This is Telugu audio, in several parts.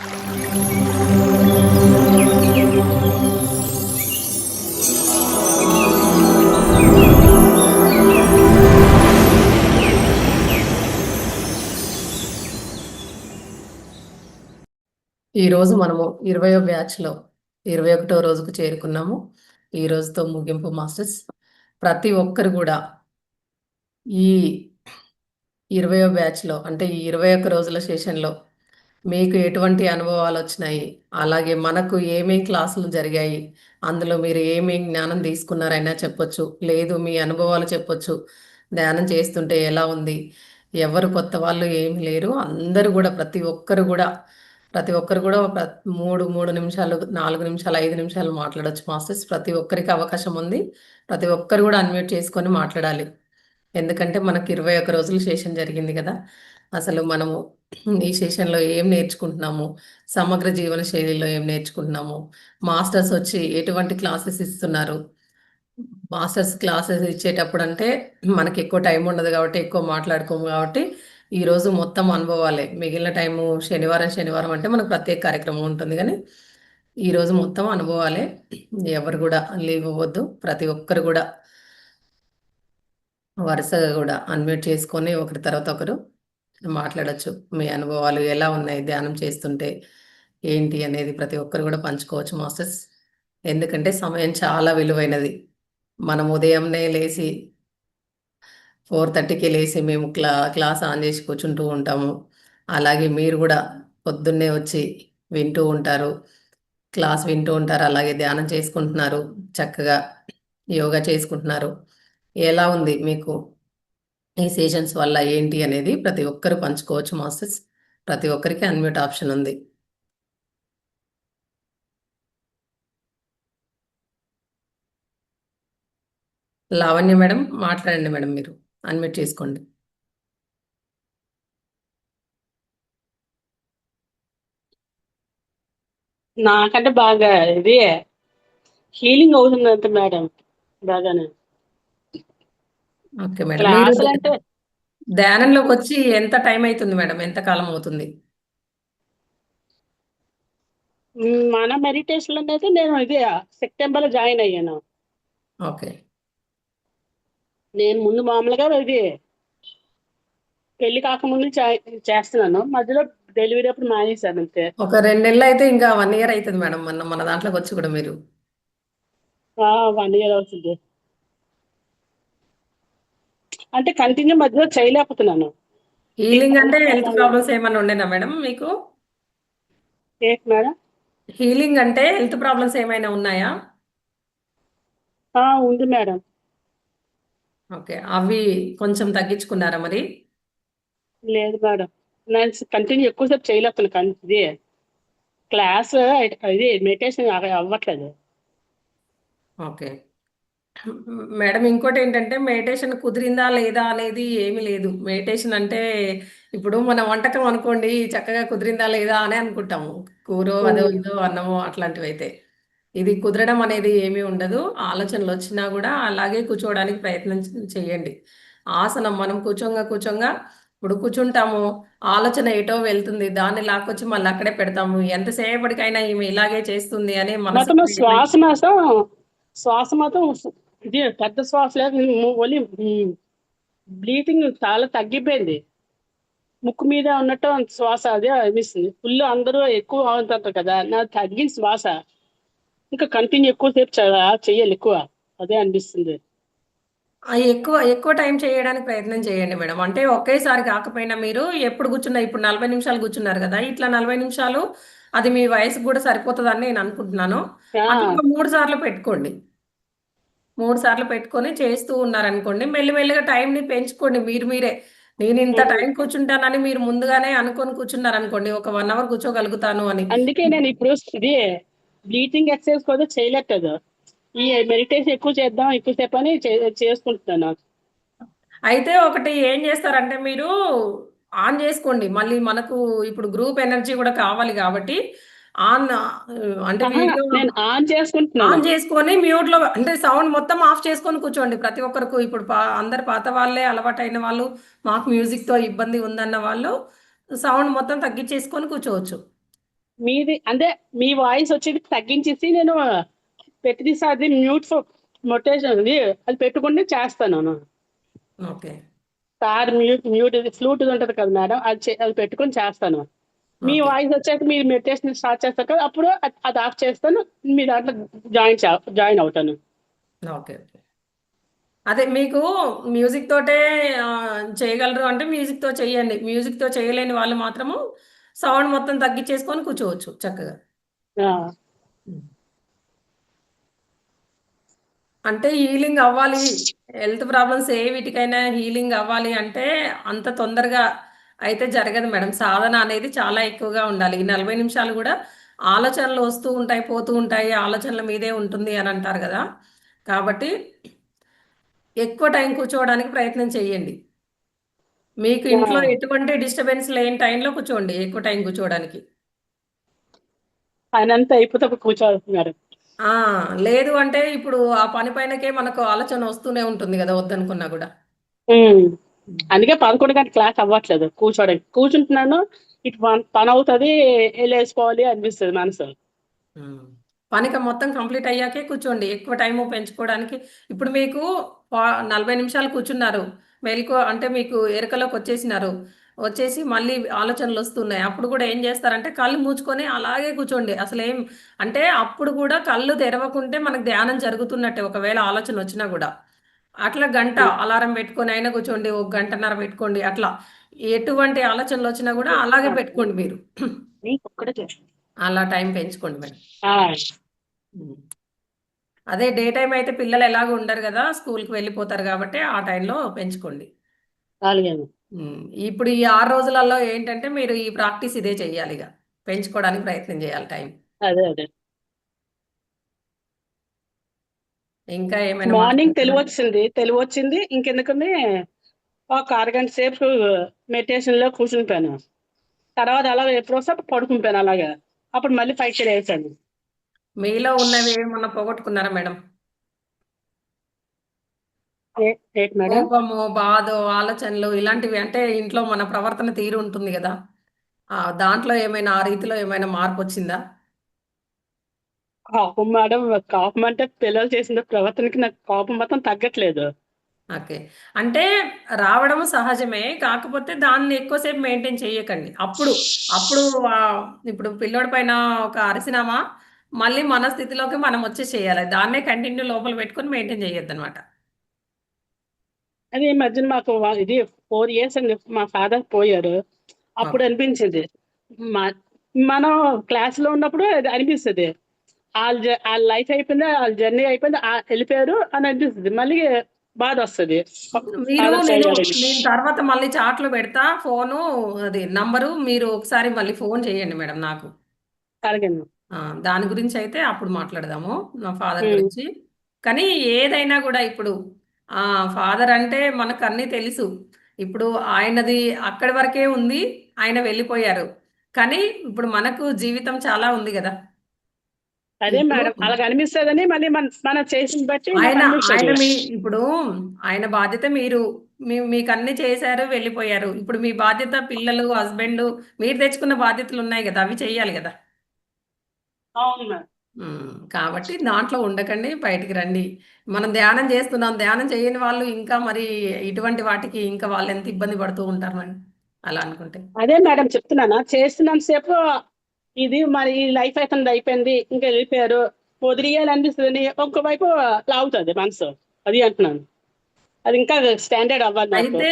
ఈరోజు మనము 20వ బ్యాచ్లో 21వ రోజుకు చేరుకున్నాము. ఈ రోజుతో ముగింపు మాస్టర్స్. ప్రతి ఒక్కరు కూడా ఈ 20వ బ్యాచ్లో అంటే ఈ 21 రోజుల సెషన్లో మీకు ఎటువంటి అనుభవాలు వచ్చినాయి, అలాగే మనకు ఏమేం క్లాసులు జరిగాయి, అందులో మీరు ఏమేం జ్ఞానం తీసుకున్నారైనా చెప్పొచ్చు, లేదు మీ అనుభవాలు చెప్పొచ్చు. ధ్యానం చేస్తుంటే ఎలా ఉంది, ఎవరు కొత్త వాళ్ళు ఏమి లేరు, అందరూ కూడా ప్రతి ఒక్కరు కూడా 3 నిమిషాలు, 4 నిమిషాలు, 5 నిమిషాలు మాట్లాడొచ్చు మాస్టర్స్. ప్రతి ఒక్కరికి అవకాశం ఉంది. ప్రతి ఒక్కరు కూడా అన్మ్యూట్ చేసుకొని మాట్లాడాలి. ఎందుకంటే మనకి 21 రోజుల సెషన్ జరిగింది కదా. అసలు మనము ఈ సెషన్లో ఏం నేర్చుకుంటున్నాము, సమగ్ర జీవన శైలిలో ఏం నేర్చుకుంటున్నాము, మాస్టర్స్ వచ్చి ఎటువంటి క్లాసెస్ ఇస్తున్నారు. మాస్టర్స్ క్లాసెస్ ఇచ్చేటప్పుడు అంటే మనకి ఎక్కువ టైం ఉండదు కాబట్టి ఎక్కువ మాట్లాడుకోము కాబట్టి ఈరోజు మొత్తం అనుభవాలే. మిగిలిన టైము శనివారం శనివారం అంటే మనకు ప్రత్యేక కార్యక్రమం ఉంటుంది, కానీ ఈరోజు మొత్తం అనుభవాలే. ఎవరు కూడా లీవ్ అవ్వద్దు. ప్రతి ఒక్కరు కూడా వరుసగా కూడా అన్మ్యూట్ చేసుకొని ఒకరి తర్వాత ఒకరు మాట్లాడొచ్చు. మీ అనుభవాలు ఎలా ఉన్నాయి, ధ్యానం చేస్తుంటే ఏంటి అనేది ప్రతి ఒక్కరు కూడా పంచుకోవచ్చు మాస్టర్స్. ఎందుకంటే సమయం చాలా విలువైనది. మనం ఉదయంనే లేచి 4:30కి లేచి మేము క్లాస్ ఆన్ చేసి కూర్చుంటూ ఉంటాము. అలాగే మీరు కూడా పొద్దున్నే వచ్చి వింటూ ఉంటారు, క్లాస్ వింటూ ఉంటారు, అలాగే ధ్యానం చేసుకుంటున్నారు, చక్కగా యోగా చేసుకుంటున్నారు. ఎలా ఉంది మీకు ఈ సెషన్స్ వల్ల ఏంటి అనేది ప్రతి ఒక్కరు పంచుకోవచ్చు మాస్టర్స్. ప్రతి ఒక్కరికి అన్మ్యూట్ ఆప్షన్ ఉంది. లావణ్య మేడం మాట్లాడండి మేడం, మీరు అన్మ్యూట్ చేసుకోండి. నాకంటే బాగా ఇది హీలింగ్ అవుతుందంట మేడం. బాగానే ఓకే మేడం. మీరు క్లాసులు అంటే ధ్యానంలోకి వచ్చి ఎంత టైం అవుతుంది మేడం, ఎంత కాలం అవుతుంది? మన మెడిటేషన్ అయితే నేను ఇది సెప్టెంబర్ లో జాయిన్ అయ్యాను. ఓకే. నేను ముందు మామూలుగా ఇది పెళ్లి కాకముందు చేస్తున్నాను. మధ్యలో డెలివరీ అప్పుడు మానేశాను అంతే. ఒక 2 నెలలు అయితే ఇంకా 1 ఇయర్ అవుతుంది మేడం. మన దాంట్లోకి వచ్చి కూడా మీరు 1 ఇయర్ అవుతుంది. అంటే కంటిన్యూ మధ్యలో చేయలేకపోతున్నాను. హీలింగ్ అంటే హెల్త్ ప్రాబ్లమ్స్ ఏమైనా ఉండేనా మేడం మీకు? ఏంటి మేడం? హీలింగ్ అంటే హెల్త్ ప్రాబ్లమ్స్ ఏమైనా ఉన్నాయా? ఉంది మేడం. ఓకే. అవి కొంచెం తగ్గించుకున్నారా మరి? లేదు మేడం, నేను కంటిన్యూ ఎక్కువసేపు చేయలేకపోతున్నాను. ఇది క్లాస్ ఇది మెడిటేషన్ అవ్వట్లేదు. Okay madam. ఇంకోటి ఏంటంటే మెడిటేషన్ కుదిరిందా లేదా అనేది ఏమీ లేదు. మెడిటేషన్ అంటే ఇప్పుడు మన వంటకం అనుకోండి, చక్కగా కుదిరిందా లేదా అని అనుకుంటాము. కూరో అదో ఇదో అన్నమో అట్లాంటివి అయితే, ఇది కుదరడం అనేది ఏమీ ఉండదు. ఆలోచనలు వచ్చినా కూడా అలాగే కూర్చోవడానికి ప్రయత్నం చేయండి. ఆసనం మనం కూర్చోంగా ఇప్పుడు కూర్చుంటాము, ఆలోచన ఎటో వెళ్తుంది, దాన్ని లాక్కొచ్చి మళ్ళీ అక్కడే పెడతాము. ఎంతసేపటికైనా ఈమె ఇలాగే చేస్తుంది అని మనసు మొత్తం శ్వాస మాత్రం ఇది పెద్ద శ్వాస లేదు. ఓన్లీ బ్రీతింగ్ చాలా తగ్గిపోయింది. ముక్కు మీద ఉన్నట్టు శ్వాస అదే అనిపిస్తుంది. ఫుల్ అందరూ ఎక్కువ అవుతుంటారు కదా, నాకు తగ్గిన శ్వాస. ఇంకా కంటిన్యూ ఎక్కువసేపు చెయ్యాలి, ఎక్కువ అదే అనిపిస్తుంది. ఎక్కువ ఎక్కువ టైం చేయడానికి ప్రయత్నం చేయండి మేడం. అంటే ఒకేసారి కాకపోయినా మీరు ఎప్పుడు కూర్చున్నా, ఇప్పుడు 40 నిమిషాలు కూర్చున్నారు కదా, ఇట్లా 40 నిమిషాలు అది మీ వయసుకు కూడా సరిపోతుందని నేను అనుకుంటున్నాను. అట్లా 3 సార్లు పెట్టుకోండి. 3 సార్లు పెట్టుకొని చేస్తూ ఉన్నారనుకోండి, మెల్లిమెల్లిగా టైంని పెంచుకోండి. మీరే నేను ఇంత టైం కూర్చుంటానని మీరు ముందుగానే అనుకొని కూర్చున్నారనుకోండి, ఒక 1 అవర్ కూర్చోగలుగుతాను అని. అందుకే నేను ఇప్పుడు ఇది బ్రీతింగ్ ఎక్సర్సైజ్ కూడా చేయలేదు. ఈ మెడిటేషన్ ఎక్కువసేపు అని చేసుకుంటున్నాను. అయితే ఒకటి ఏం చేస్తారంటే మీరు ఆన్ చేసుకోండి. మళ్ళీ మనకు ఇప్పుడు గ్రూప్ ఎనర్జీ కూడా కావాలి కాబట్టి ఆన్ అంటే వీడియో నేను ఆన్ చేసుకుంటున్నాను. ఆన్ చేసుకొని మ్యూట్లో అంటే సౌండ్ మొత్తం ఆఫ్ చేసుకొని కూర్చోండి. ప్రతి ఒక్కరికి ఇప్పుడు అందరు పాత వాళ్ళే, అలవాటైన వాళ్ళు, మాకు మ్యూజిక్తో ఇబ్బంది ఉందన్న వాళ్ళు సౌండ్ మొత్తం తగ్గించేసుకొని కూర్చోవచ్చు. మీది అంటే మీ వాయిస్ వచ్చేది తగ్గించేసి నేను ప్రతిసారి మ్యూట్ మొటేషన్ అది పెట్టుకుని చేస్తాను. ఓకే. సార్ మ్యూట్ ఫ్లూట్ ఉంటుంది కదా మేడం, అది పెట్టుకొని చేస్తాను. మీ ఓకే. వాయిస్ వచ్చాక మీరు మెడిటేషన్ స్టార్ట్ చేస్తారు కదా, అప్పుడు అది ఆఫ్ చేస్తాను. మీ దాంట్లో జాయిన్ అవుతాను. ఓకే. ఓకే. అదే మీకు మ్యూజిక్ తోటే చేయగలరు అంటే మ్యూజిక్‌తో చేయండి. మ్యూజిక్‌తో చేయలేని వాళ్ళు మాత్రము సౌండ్ మొత్తం తగ్గిచ్చేసుకొని కూర్చోవచ్చు చక్కగా. ఆ, హ్మ్. అంటే హీలింగ్ అవ్వాలి. హెల్త్ ప్రాబ్లమ్స్ ఏ వీటికైనా హీలింగ్ అవ్వాలి అంటే అంత తొందరగా అయితే జరగదు మేడం. సాధన అనేది చాలా ఎక్కువగా ఉండాలి. ఈ 40 నిమిషాలు గూడా ఆలోచనలు వస్తూ ఉంటాయి, పోతూ ఉంటాయి. ఆలోచనల మీదే ఉంటుంది అని అంటారు గదా! కాబట్టి ఎక్కువ టైం కూర్చోవడానికి ప్రయత్నం చేయండి. మీకు ఆ, ఇంట్లో ఎటువంటి డిస్టర్బెన్స్ లేని టైంలో కూర్చోండి. ఎక్కువ టైం కూర్చోవడానికి. ఆయన అంతా అయిపోతే అప్పుడు కూర్చోవాల్సినారు. ఆ! లేదు అంటే ఇప్పుడు ఆ పని పైనకే మనకు ఆలోచన వస్తూనే ఉంటుంది గదా! వద్దనుకున్నా గూడా. హ్మ్. అందుకే 11 గంటల క్లాస్ అవ్వట్లేదు. కూర్చుంటున్నాను, ఇటు పని అవుతుంది, వెళ్ళేసుకోవాలి అనిపిస్తుంది మనసు. హ్మ్. పనిక మొత్తం కంప్లీట్ అయ్యాకే కూర్చోండి. ఎక్కువ టైము పెంచుకోవడానికి ఇప్పుడు మీకు పా 40 నిమిషాలు కూర్చున్నారు. మెలుకువ అంటే మీకు ఎరుకలోకొచ్చేసినారు. వచ్చేసి మళ్ళీ ఆలోచనలొస్తున్నాయి. అప్పుడు గూడా ఏం జేస్తారంటే కళ్ళు మూసుకొని అలాగే కూర్చోండి. అసలేం అంటే అప్పుడు గూడా కళ్ళు తెరవకుంటే మనకు ధ్యానం జరుగుతున్నట్టే ఒకవేళ ఆలోచనొచ్చినా గూడా. అట్లా గంట అలారం పెట్టుకొని అయినా కూర్చోండి. ఒక గంటన్నర పెట్టుకోండి. అట్లా ఎటువంటి ఆలోచనలొచ్చినా గూడా అలాగే పెట్టుకోండి మీరు. అలా టైం పెంచుకోండి మేడం. ఆ, హ్మ్. అదే డే టైమ్ అయితే పిల్లలు ఎలాగో ఉండరు గదా! స్కూలుకి వెళ్ళిపోతారు గాబట్టి, ఆ టైంలో పెంచుకోండి. అలాగే. హ్మ్. ఇప్పుడు ఈ 6 రోజులలో ఏంటంటే, మీరు ఈ ప్రాక్టీస్ ఇదే చెయ్యాలిగ. పెంచుకోవడానికి ప్రయత్నం జేయాలి టైం. అదే. ఇంకా ఏమైనా మార్నింగ్ మాట్లాడతారా? తెలివొచ్చింది ఇంకెందుకని ఒక అరగంట సేపు మెడిటేషన్ లో కూర్చునిపోయాను. తర్వాత అలా ఎప్పుడు వస్తే అప్పుడు పడుకుంటాను అలాగా. అప్పుడు మళ్ళీ పైకి లేసాను. మీలో ఉన్నవి ఏమన్నా పోగొట్టుకున్నారా మేడం? ఏంటి మేడం? కోపము, బాధో, ఆలోచనలు ఇలాంటివి అంటే ఇంట్లో మన ప్రవర్తన తీరు ఉంటుంది గదా! దాంట్లో ఏమైనా ఆ రీతిలో ఏమైనా మార్పొచ్చిందా? కోపం మేడం, కోపం అంటే పిల్లలు చేసిన ప్రవర్తనకి నాకు కోపం మొత్తం తగ్గట్లేదు. ఓకే. అంటే రావడం సహజమే. కాకపోతే దాన్ని ఎక్కువ సేపు మెయింటైన్ చేయకండి. అప్పుడు ఇప్పుడు పిల్లోడి పైన ఒక అరిసినామా, మళ్ళీ మన స్థితిలోకి మనం వచ్చేసేయాలి. దాన్నే కంటిన్యూ లోపల పెట్టుకొని మెయింటైన్ చేయొద్దనమాట. అది ఈ మధ్యన మాకు ఇది 4 ఇయర్స్ అండి మా ఫాదర్ పోయారు. అప్పుడు ఓకే. అనిపించింది. మ మనం క్లాస్‌లో ఉన్నప్పుడు అది అనిపిస్తది. ఆళ్ళ లైఫ్ అయిపోయింది. ఆళ్ళ జర్నీ అయిపోయింది. ఎళ్ళిపోయారు అని అనిపిస్తది. మళ్ళీ బాధొస్తది. మీరు ఫాదర్ నేను పోయారని. నేను తర్వాత మళ్ళీ చాట్‌లో పెడతా. అది నంబరు మీరు ఒకసారి మళ్ళీ ఫోను చేయండి మేడం నాకు. అలాగేనండి. ఆ! దాని గురించయితే అప్పుడు మాట్లాడదాము. నా ఫాదర్ హ్మ్. గురించి. కానీ ఏదైనా గూడా ఇప్పుడు ఫాదర్ అంటే మనకన్నీ తెలుసు. ఇప్పుడు ఆయనది అక్కడి వరకే ఉంది. ఆయన వెళ్ళిపోయారు. కానీ ఇప్పుడు మనకు జీవితం చాలా ఉంది గదా! అదే ఇప్పుడు మేడం. అలాగనిపిస్తదని మళ్ళీ మనం చేసింది బట్టి ఆయన ఆయన నాకనిపిస్తది. మీ ఇప్పుడు ఆయన బాధ్యత మీరు. మీకన్నీ చేశారు, వెళ్ళిపోయారు. ఇప్పుడు మీ బాధ్యత పిల్లలు, హస్బెండు మీరు తెచ్చుకున్న బాధ్యతలున్నాయి గదా! అవి చెయ్యాలి గదా! అవును మేడం. కాబట్టి దాంట్లో ఉండకండి. బయటికి రండి. మనం ధ్యానం జేస్తున్నాం. ధ్యానం చేయని వాళ్ళు ఇంకా మరి ఇటువంటి వాటికి ఇంకా వాళ్ళెంత ఇబ్బంది పడుతూ ఉంటారు మరి అలా అనుకుంటే. అదే మేడం చెప్తున్నానా, చేస్తున్నంత సేపు ఇది మరి లైఫ్ అయితుంది అయిపోయింది. ఇంకా ఎళ్ళిపోయారు. వదిలియాలనిపిస్తదని ఇంకోవైపు లాగుతది మనసు. అది అంటున్నాను. అది ఇంకా స్టాండర్డ్ అవ్వాలి నాకు. అయితే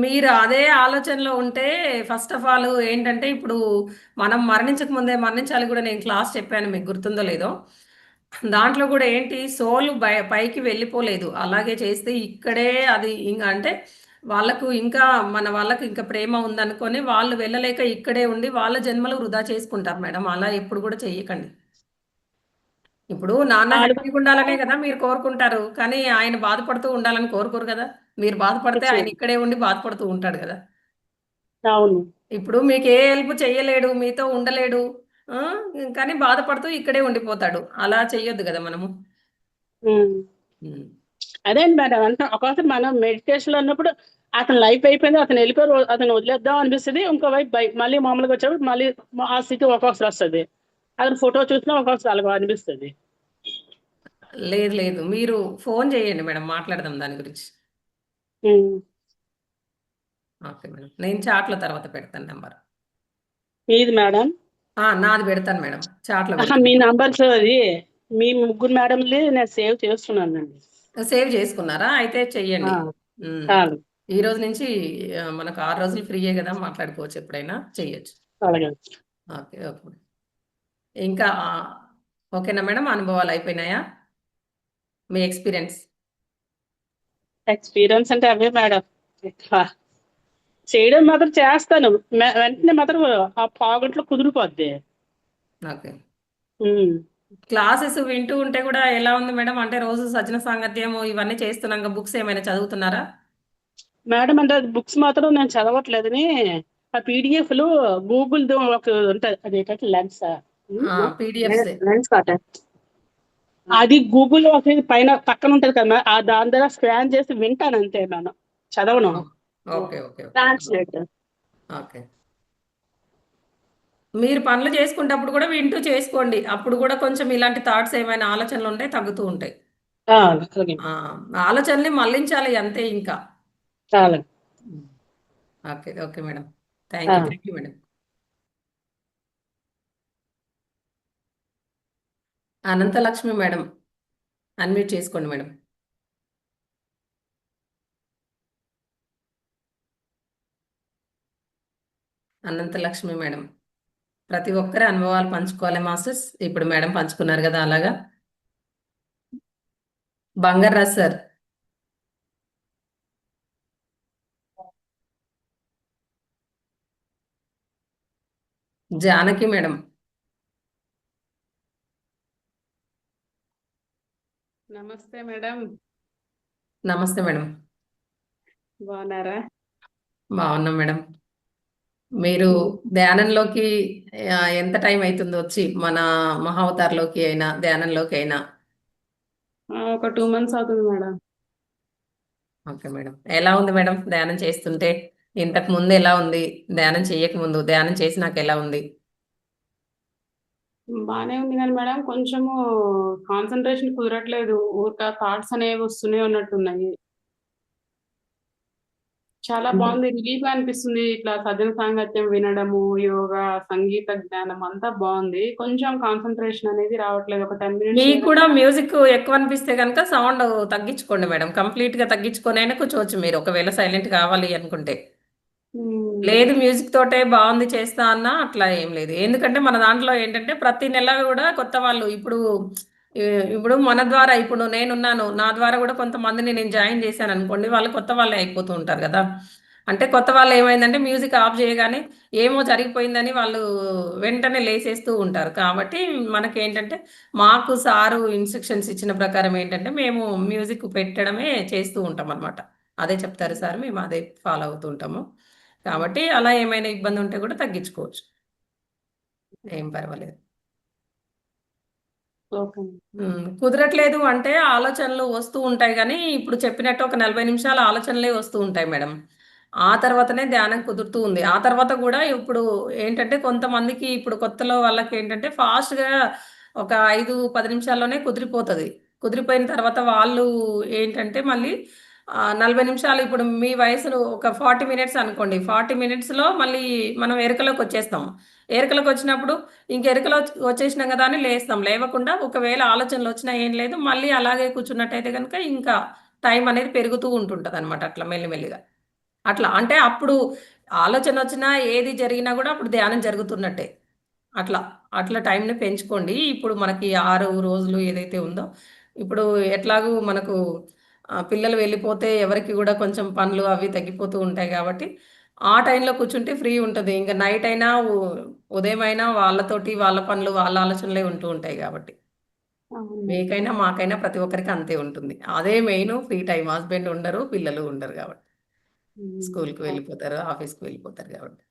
మీరు అదే ఆలోచనలో ఉంటే ఫస్ట్ ఆఫ్ ఆల్ ఏంటంటే ఇప్పుడు మనం మరణించక ముందే మరణించాలి గూడా నేను క్లాస్ చెప్పాను మీకు గుర్తుందో లేదో. దాంట్లో గూడా ఏంటి సోల్ పైకి వెళ్ళిపోలేదు. అలాగే చేస్తే ఇక్కడే అది అంటే వాళ్ళకు ఇంకా మన వాళ్ళకి ఇంకా ప్రేమ ఉందనుకోని వాళ్ళు వెళ్ళలేక ఇక్కడే ఉండి వాళ్ళ జన్మలు వృధా చేసుకుంటారు మేడం. అలా ఎప్పుడు గూడా చెయ్యకండి. ఇప్పుడు నాన్న ఆళ్ళు హ్యాపీగా ఉండాలనే గదా మీరు కోరుకుంటారు. కానీ ఆయన బాధపడుతూ ఉండాలని కోరుకోరు గదా! మీరు బాధపడితే ఆయన ఇక్కడే ఉండి బాధపడుతూ ఉంటాడు గదా! అవును. ఇప్పుడు మీకు ఏ హెల్ప్ చెయ్యలేడు. మీతో ఉండలేడు. ఆ! కానీ బాధపడుతూ ఇక్కడే ఉండిపోతాడు. అలా చెయ్యొద్దు గదా మనము. హ్మ్. హ్మ్. అదే మేడం ఒక్కోసారి మనం మెడిటేషన్‌లో ఉన్నప్పుడు అతని లైఫ్ అయిపోయింది, అతను వెళ్ళిపోయి అతను వదిలేద్దాం అనిపిస్తుంది. ఇంకో వైపు మళ్ళీ మామూలుగా వచ్చేప్పుడు మళ్ళీ ఆ స్థితి ఒక్కొక్కసారి వస్తుంది. అతను ఫోటో చూసినా ఒక్కొక్కసారి అలాగ అనిపిస్తుంది. లేదు లేదు, మీరు ఫోన్ చేయండి మేడం, మాట్లాడదాం దాని గురించి. ఓకే మేడం, నేను చాట్లో తర్వాత పెడతాను నెంబర్. మీది మేడం? నాది పెడతాను మేడం, చాట్లో మీ పెడతాను. నంబర్స్ అది మీ ముగ్గురు మేడంది నేను సేవ్ చేస్తున్నానండి. సేవ్ చేసుకున్నారా? అయితే చెయ్యండి. చాలు. ఈ రోజు నుంచి మనకు 6 రోజులు ఫ్రీయే కదా, మాట్లాడుకోవచ్చు, ఎప్పుడైనా చెయ్యొచ్చు. అలాగే. Okay okay madam. ఇంకా ఓకేనా మేడం, అనుభవాలు అయిపోయినాయా మీ ఎక్స్పీరియన్స్? ఎక్స్పీరియన్స్ అంటే అవే మేడం. చేయడం మాత్రం చేస్తాను, వెంటనే మాత్రం ఆ పావుగంటలో కుదిరిపోద్ది. ఓకే. ఉమ్. క్లాసెస్ వింటూ ఉంటే కూడా ఎలా ఉంది మేడం? అంటే రోజు సజ్జన సాంగత్యం ఇవన్నీ చేస్తున్నాక బుక్స్ ఏమైనా చదువుతున్నారా? మేడం అంటే బుక్స్ మాత్రం నేను చదవట్లేదని ఆ పీడిఎఫ్లు గూగుల్ ఒక ఉంటుంది, అది లెన్స్ పీడిఎఫ్స్. లెన్స్ కాట అది గూగుల్ ఒక పైన పక్కన ఉంటది కదా, దాని ద్వారా స్కాన్ చేసి వింటాను అంతే మేడం, చదవను. Okay okay okay translate. Okay. మీరు పనులు చేసుకునేటప్పుడు కూడా వింటూ చేసుకోండి, అప్పుడు కూడా కొంచెం ఇలాంటి థాట్స్ ఏమైనా ఆలోచనలు ఉంటే తగ్గుతూ ఉంటాయి. అలాగే. ఆ, ఆలోచనల్ని మళ్ళించాలి అంతే ఇంకా. చాలా. Okay okay madam, thank you madam. Ananthalakshmi madam, unmute చేసుకోండి మేడం. అనంతలక్ష్మి మేడం, ప్రతి ఒక్కరి అనుభవాలు పంచుకోవాలి మాస్టర్స్. ఇప్పుడు మేడం పంచుకున్నారు కదా అలాగా. బంగారాజ్ సార్. జానకి మేడం. నమస్తే మేడం. నమస్తే మేడం. బాగున్నారా? బాగున్నాం మేడం. మీరు ధ్యానంలోకి ఎంత టైం అవుతుందో వచ్చి, మన మహావతార్లోకి అయినా ధ్యానంలోకి అయినా? ఒక 2 months అవుతుంది మేడం. ఓకే మేడం, ఎలా ఉంది మేడం ధ్యానం చేస్తుంటే? ఇంతకు ముందు ఎలా ఉంది, ధ్యానం చేయక ముందు, ధ్యానం చేసినాక ఎలా ఉంది? బానే ఉంది కానీ మేడం, కొంచెము కాన్సన్ట్రేషన్ కుదరట్లేదు, ఊరిక థాట్స్ అనేవి వస్తూనే ఉన్నట్టున్నాయి. చాలా అంటే బాగుంది, రిలీఫ్ గా అనిపిస్తుంది. ఇట్లా సజ్జన సాంగత్యం వినడము, యోగా, సంగీత జ్ఞానం అంతా బాగుంది. కొంచెం కాన్సన్ట్రేషన్ అనేది రావట్లేదు. ఒక 10 minutes మీకు లేదా. కూడా మ్యూజిక్ ఎక్కువ అనిపిస్తే కనుక సౌండ్ తగ్గించుకోండి మేడం, కంప్లీట్ గా తగ్గించుకొని అయినా కూర్చోవచ్చు మీరు, ఒకవేళ సైలెంట్ కావాలి అనుకుంటే. లేదు మ్యూజిక్ తోటే బాగుంది చేస్తా అన్నా అట్లా ఏం లేదు, ఎందుకంటే మన దాంట్లో ఏంటంటే ప్రతి నెల కూడా కొత్త వాళ్ళు ఇప్పుడు మన ద్వారా, ఇప్పుడు నేనున్నాను, నా ద్వారా కూడా కొంతమందిని నేను జాయిన్ చేశాను అనుకోండి, వాళ్ళు కొత్త వాళ్ళే అయిపోతూ ఉంటారు కదా. అంటే కొత్త వాళ్ళు ఏమైందంటే మ్యూజిక్ ఆఫ్ చేయగానే ఏమో జరిగిపోయిందని వాళ్ళు వెంటనే లేసేస్తూ ఉంటారు. కాబట్టి మనకేంటంటే మాకు సారు ఇన్స్ట్రక్షన్స్ ఇచ్చిన ప్రకారం ఏంటంటే మేము మ్యూజిక్ పెట్టడమే చేస్తూ ఉంటాం అనమాట. అదే చెప్తారు సార్, మేము అదే ఫాలో అవుతూ ఉంటాము. కాబట్టి అలా ఏమైనా ఇబ్బంది ఉంటే కూడా తగ్గించుకోవచ్చు, ఏం పర్వాలేదు. ఓకే. కుదరట్లేదు అంటే ఆలోచనలు వస్తూ ఉంటాయి కానీ, ఇప్పుడు చెప్పినట్టు ఒక 40 నిమిషాల ఆలోచనలే వస్తూ ఉంటాయి మేడం. ఆ తర్వాతనే ధ్యానం కుదురుతూ ఉంది. ఆ తర్వాత కూడా ఇప్పుడు ఏంటంటే కొంతమందికి ఇప్పుడు కొత్తలో వాళ్ళకి ఏంటంటే ఫాస్ట్‌గా ఒక 5, 10 నిమిషాల్లోనే కుదిరిపోతది. కుదిరిపోయిన తర్వాత వాళ్ళు ఏంటంటే మళ్ళీ 40 నిమిషాలు, ఇప్పుడు మీ వయసులో ఒక 40 మినిట్స్ అనుకోండి. 40 మినిట్స్‌లో మళ్ళీ మనం ఎరుకలోకొచ్చేస్తాం. ఎరుకలోకొచ్చినప్పుడు ఇంక వచ్చేసినాం గదా అని లేస్తాం. లేవకుండా ఒకవేళ ఆలోచనలొచ్చినా ఏం లేదు, మళ్ళీ అలాగే కూర్చున్నట్టయితే గనుక ఇంకా టైం అనేది పెరుగుతూ ఉంటుంటదనమాట అట్లా మెల్లిమెల్లిగా. అట్లా అంటే అప్పుడు ఆలోచనొచ్చినా ఏది జరిగినా గూడా అప్పుడు ధ్యానం జరుగుతున్నట్టే. అట్లా. అట్లా టైంని పెంచుకోండి. ఇప్పుడు మనకి 6 రోజులు ఏదైతే ఉందో, ఇప్పుడు ఎట్లాగూ మనకు పిల్లలు వెళ్ళిపోతే ఎవరికి గూడా కొంచెం పనులు అవి తగ్గిపోతూ ఉంటాయి గాబట్టి, ఆ టైంలో కూర్చుంటే ఫ్రీ ఉంటది. ఇంక నైట్ అయినా, ఉదయమైనా వాళ్ళతోటి వాళ్ళ పనులు, వాళ్ళ ఆలోచనలే ఉంటూ ఉంటాయి గాబట్టి. అవును. మీకైనా, మాకైనా ప్రతి ఒక్కరికి అంతే ఉంటుంది. అదే మెయిను ఫ్రీ టైమ్. హస్బెండ్ ఉండరు, పిల్లలు ఉండరు గాబట్టి. స్కూలుకి ఓకే. వెళ్ళిపోతారు, ఆఫీస్‌కి వెళ్ళిపోతారు గాబట్టి.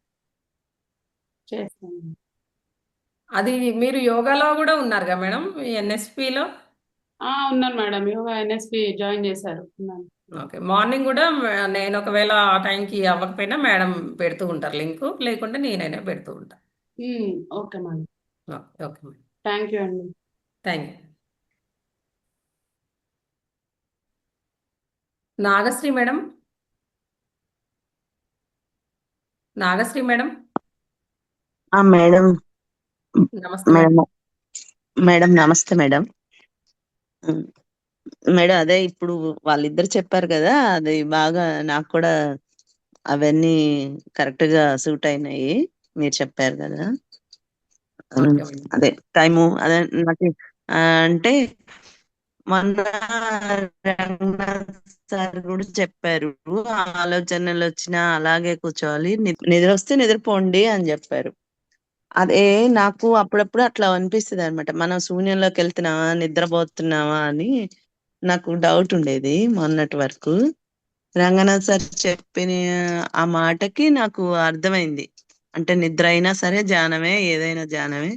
చేస్తాను. అది మీరు యోగాలో గూడా ఉన్నారుగా మేడం? ఈ ఎన్ఎస్‌పిలో? ఉన్నాను మేడం, యోగా ఎన్ఎస్పి జాయిన్ చేశారు, ఉన్నాను. ఓకే. మార్నింగ్ గూడా నేను ఒకవేళ ఆ టైంకి అవ్వకపోయినా మేడం పెడుతూ ఉంటారు లింకు. లేకుంటే నేనైనా పెడుతూ ఉంటా. Okay madam. Okay. Okay madam. Thank you అండి. Thank you. Nagasri madam. Nagasri madam. Madam. నమస్తే మేడం. మేడం. మేడం నమస్తే మేడం. ఉమ్, మేడం అదే ఇప్పుడు వాళ్ళిద్దరు చెప్పారు కదా, అది బాగా నాకు కూడా అవన్నీ కరెక్ట్ గా సూట్ అయినాయి. మీరు చెప్పారు కదా. Okay madam. అదే టైము అదే నాకు అంటే మొన్న రంగనాథ్ సార్ కూడా చెప్పారు, ఆలోచనలు వచ్చినా అలాగే కూర్చోవాలి, నిద్ర వస్తే నిద్రపోండి అని చెప్పారు. అదే నాకు అప్పుడప్పుడు అట్లా అనిపిస్తది అనమాట. మనం శూన్యంలోకి వెళ్తున్నామా, నిద్రపోతున్నామా అని నాకు డౌట్ ఉండేది మొన్నటి వరకు. రంగనాథ్ సార్ చెప్పిన ఆ మాటకి నాకు అర్థమైంది. అంటే నిద్ర అయినా సరే ధ్యానమే, ఏదైనా ధ్యానమే,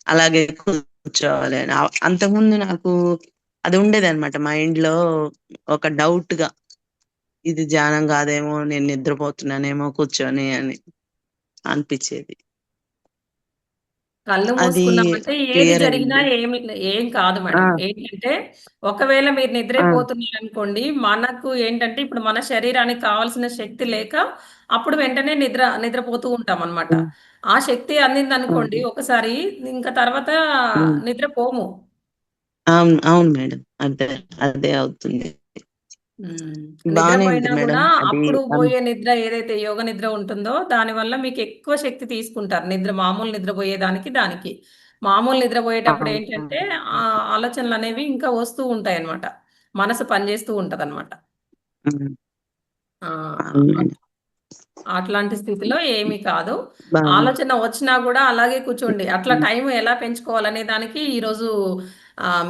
అలాగే కూర్చోవాలి అని. అంతకుముందు నాకు అది ఉండేది అనమాట మైండ్ లో, ఒక డౌట్ గా, ఇది ధ్యానం కాదేమో, నేను నిద్రపోతున్నానేమో కూర్చొని అని అనిపించేది. కళ్ళు అది మూసుకున్నామంటే ఏది క్లియర్ జరిగినా అయింది. ఏం కాదు ఆ మేడం. ఏంటంటే ఒకవేళ మీరు ఆ నిద్రైపోతున్నారనుకోండి, మనకు ఏంటంటే ఇప్పుడు మన శరీరానికి కావాల్సిన శక్తి లేక అప్పుడు వెంటనే నిద్రపోతూ ఉంటామనమాట. ఉమ్, ఆ శక్తి అందిందనుకోండి ఉమ్, ఒకసారి, ఇంకా తర్వాత ఉమ్. నిద్రపోము. అవును అవును మేడం. అదే అదే అవుతుంది. హ్మ్. బానే ఉంది నిద్రపోయినా మేడం గూడా అది. అప్పుడు బోయే నిద్ర ఏదైతే యోగ నిద్ర ఉంటుందో, దానివల్ల మీకెక్కువ శక్తి తీసుకుంటారు. మామూలు నిద్రబోయేదానికి, దానికి. మామూలు నిద్రబోయేటప్పుడు ఏంటంటే, ఆలోచనలనేవి ఇంకా వస్తూ ఉంటాయన్నమాట. మనసు పనిజేస్తూ ఉంటదన్నమాట. ఉమ్, ఆ! అవును అట్ మేడం. అట్లాంటి స్థితిలో ఏమీ కాదు. బానే. ఆలోచన వచ్చినా గూడా అలాగే కూర్చోండి. అట్లా ఉమ్, టైం ఎలా పెంచుకోవాలనే దానికి ఈరోజు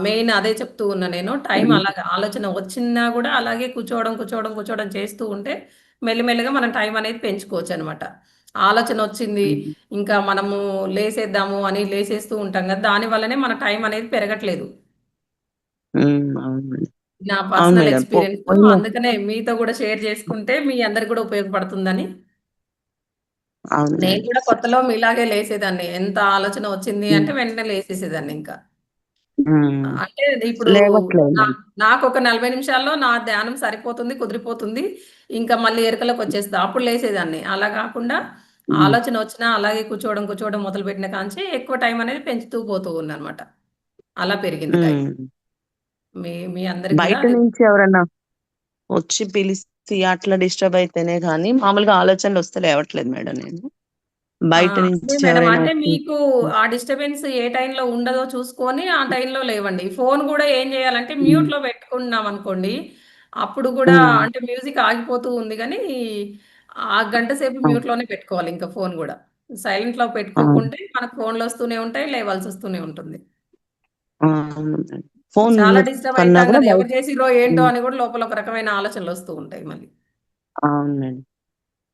మెయిన్ అదే చెప్తూ ఉన్నా నేను. టైం ఉమ్, అలాగా ఆలోచన వచ్చినా గూడా అలాగే కూర్చోవడం చేస్తూ ఉంటే మెల్లిమెల్లిగా మనం టైం అనేది పెంచుకోవచ్చనమాట. ఆలోచన వచ్చింది, ఉమ్, ఇంకా మనము లేసేద్దాము అని లేసేస్తూ ఉంటాం గదా! దాని వల్లనే మన టైం అనేది పెరగట్లేదు. అవును మేడం. నా అవును పర్సనల్ మేడం. ఎక్స్‌పీరియన్స్. పోయిన అందుకనే మీతో గూడా షేర్ చేసుకుంటే మీ అందరికి గూడా ఉపయోగపడుతుందని. అవును నేను మేడం. కూడా కొత్తలో మీలాగే లేసేదాన్ని. ఎంత ఆలోచన వచ్చింది ఉమ్, అంటే వెంటనే లేసేసేదాన్నింకా. ఉమ్. అంటే ఇప్పుడు లేవట్లేదు నా మేడం. నాకొక 40 నిమిషాల్లో నా ధ్యానం సరిపోతుంది, కుదిరిపోతుంది. ఇంకా మళ్ళీ ఎరుకలోకొచ్చేస్తా. అప్పుడు లేసేదాన్ని. అలా గాకుండా ఉమ్, ఆలోచన వచ్చినా అలాగే కూర్చోవడం మొదలుపెట్టిన కాంచి ఎక్కువ టైం అనేది పెంచుతూ పోతూ ఉన్నానన్నమాట. అలా పెరిగింది టైం. ఉమ్. మీ మీ అందరికి గూడా బయట నుంచి ఎవరన్నా వచ్చి పిలిచి అట్లా డిస్టర్బ్ అయితేనే గానీ మామూలుగా ఆలోచనలు వస్తే లేవట్లేదు మేడం నేను. ఆ! బయట అదే నుంచి మేడం. ఎవరైనా అంటే వచ్చి. మీకు ఆ డిస్టర్బెన్స్ ఏ టైంలో ఉండదో చూసుకొని, ఆ టైంలో లేవండి. ఫోను గూడా ఏం జేయాలంటే ఉమ్, మ్యూట్‌లో పెట్టుకున్నామనుకోండి, అప్పుడు గూడా ఉమ్, అంటే మ్యూజిక్ ఆగిపోతూ ఉంది గానీ, ఆ గంట సేపు అవును. మ్యూట్‌లోనే పెట్టుకోవాలి ఇంకా ఫోను గూడా. సైలెంట్‌లో అవును. పెట్టుకోకుంటే మనకు ఫోన్‌లొస్తూనే ఉంటాయి, లేవాల్సొస్తూనే ఉంటుంది. అవును మేడం. ఫోన్ చాలా మ్యూట్ డిస్టర్బ్ కన్నా అయితాం కూడా గదా! బయట. ఎవరు జేసిర్రో ఏంటో ఉమ్, అని గూడా లోపల ఒక రకమైన ఆలోచనలొస్తూ ఉంటాయి మళ్ళీ. అవును మేడం.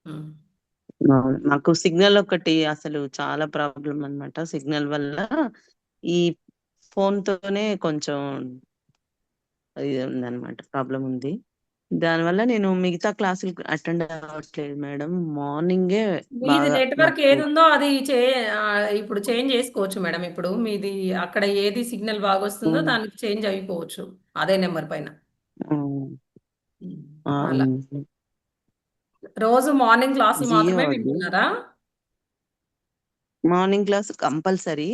హ్మ్. అవును. మాకు సిగ్నల్ ఒకటి అసలు చాలా ప్రాబ్లమ్ అన్నమాట. సిగ్నల్ వల్ల ఈ ఫోన్‌తోనే కొంచెం ఇది ఉందన్నమాట. ప్రాబ్లమ్ ఉంది. దానివల్ల నేను మిగతా క్లాసులు అటెండ్ అవ్వట్లేదు మేడం. మార్నింగే మీది బాగా నెట్‌వర్క్ నాకు. ఏదుందో అది ఇప్పుడు చేంజ్ జేసుకోవచ్చు మేడం. ఇప్పుడు మీది అక్కడ ఏది సిగ్నల్ బాగొస్తుందో హ్మ్. దానికి చేంజ్ అయిపోవచ్చు. అదే నంబర్ పైన. హ్మ్. హ్మ్. అలా. అవును. రోజు మార్నింగ్ క్లాసులు జియో మాత్రమే అది. వింటున్నారా? Morning class compulsory.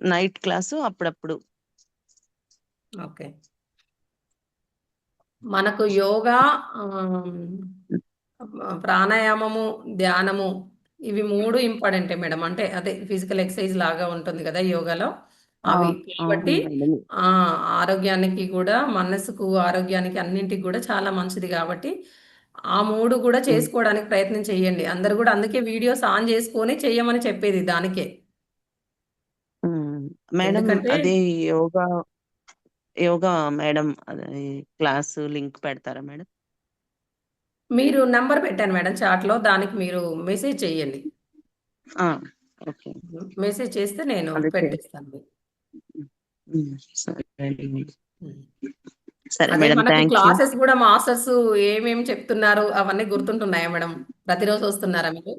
Night class అప్పుడప్పుడు. ఓకే. మనకు యోగా ఆహ్, ప్రాణాయామము, ధ్యానము ఇవి 3 ఇంపార్టెంటే మేడం. అంటే అదే ఫిజికల్ ఎక్సర్‌సైజ్ లాగా ఉంటుంది గదా! యోగాలో. ఆ! అవి అవును కాబట్టి మేడం. ఆ! ఆరోగ్యానికి గూడా, మనసుకు, ఆరోగ్యానికి అన్నింటికి గూడా చాలా మంచిది గాబట్టి, ఆ 3 గూడా హ్మ్. చేసుకోవడానికి ప్రయత్నం చేయండి. అందరూ గూడా అందుకే వీడియోస్ ఆన్ జేసుకొని చెయ్యమని చెప్పేది దానికే. హ్మ్. మేడం ఎందుకంటే అదే యోగా, యోగా మేడం అది క్లాసు లింక్ పెడతారా మేడం? మీరు నంబర్ పెట్టాను మేడం చాట్‌లో. దానికి మీరు మెసేజ్ చేయండి. ఆ! ఓకే. మెసేజ్ చేస్తే నేను అదే పెట్టేస్తాను మీకు. హ్మ్. సరే అండి. హ్మ్. సరే అదే మేడం, మనకు థ్యాంక్ యూ. క్లాసెస్ కూడా మాస్టర్స్ ఏమేమి చెప్తున్నారు అవన్నీ గుర్తుంటున్నాయా మేడం? ప్రతిరోజు వస్తున్నారా మీరు?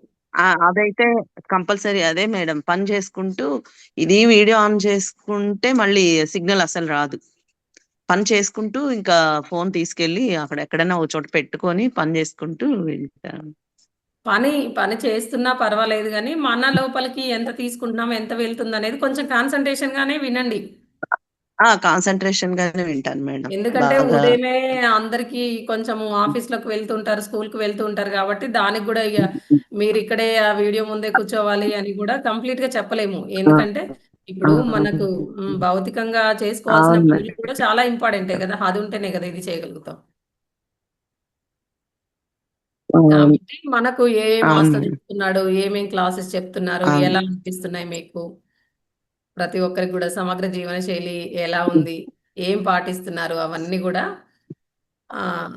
అదైతే కంపల్సరీ అదే మేడం, పని చేసుకుంటూ ఇది వీడియో ఆన్ చేసుకుంటే మళ్ళీ సిగ్నల్ అసలు రాదు. పని చేసుకుంటూ ఇంకా ఫోన్ తీసుకెళ్ళి అక్కడ ఎక్కడైనా ఒక చోట పెట్టుకొని పని చేసుకుంటూ వింటాను. పని పని చేస్తున్నా పర్వాలేదు గానీ, మన లోపలికి ఎంత తీసుకుంటున్నాం, ఎంత వెళ్తుందనేది కొంచెం కాన్సంట్రేషన్‌గానే వినండి. కాన్సంట్రేషన్ గానే వింటాను మేడం. ఎందుకంటే బాగా ఉదయమే అందరికీ కొంచెము ఆఫీస్‌లోకి వెళ్తూ ఉంటారు, స్కూల్‌కి వెళ్తూ ఉంటారు గాబట్టి, దానికి గూడా ఇగ మీరిక్కడే ఆ వీడియో ముందే కూర్చోవాలి అని గూడా కంప్లీట్‌గా చెప్పలేము. ఆ! ఎందుకంటే ఆ! ఇప్పుడు మనకు భౌతికంగా చేసుకోవాల్సిన అవును పనులు మేడం. కూడా చాలా ఇంపార్టెంటే గదా! అది ఉంటేనే గదా ఇది చేయగలుగుతాం. అవును. కాబట్టి మనకు ఏ అవును మాస్టర్ మేడం. చెప్తున్నాడు, ఏమేం క్లాసెస్ చెప్తున్నారు, అవును. ఎలా అనిపిస్తున్నాయి మీకు? ప్రతి ఒక్కరికి గూడా సమగ్ర జీవన శైలి ఎలా హ్మ్. ఉంది? ఏం పాటిస్తున్నారు? అవన్నీ గూడా ఆహ్,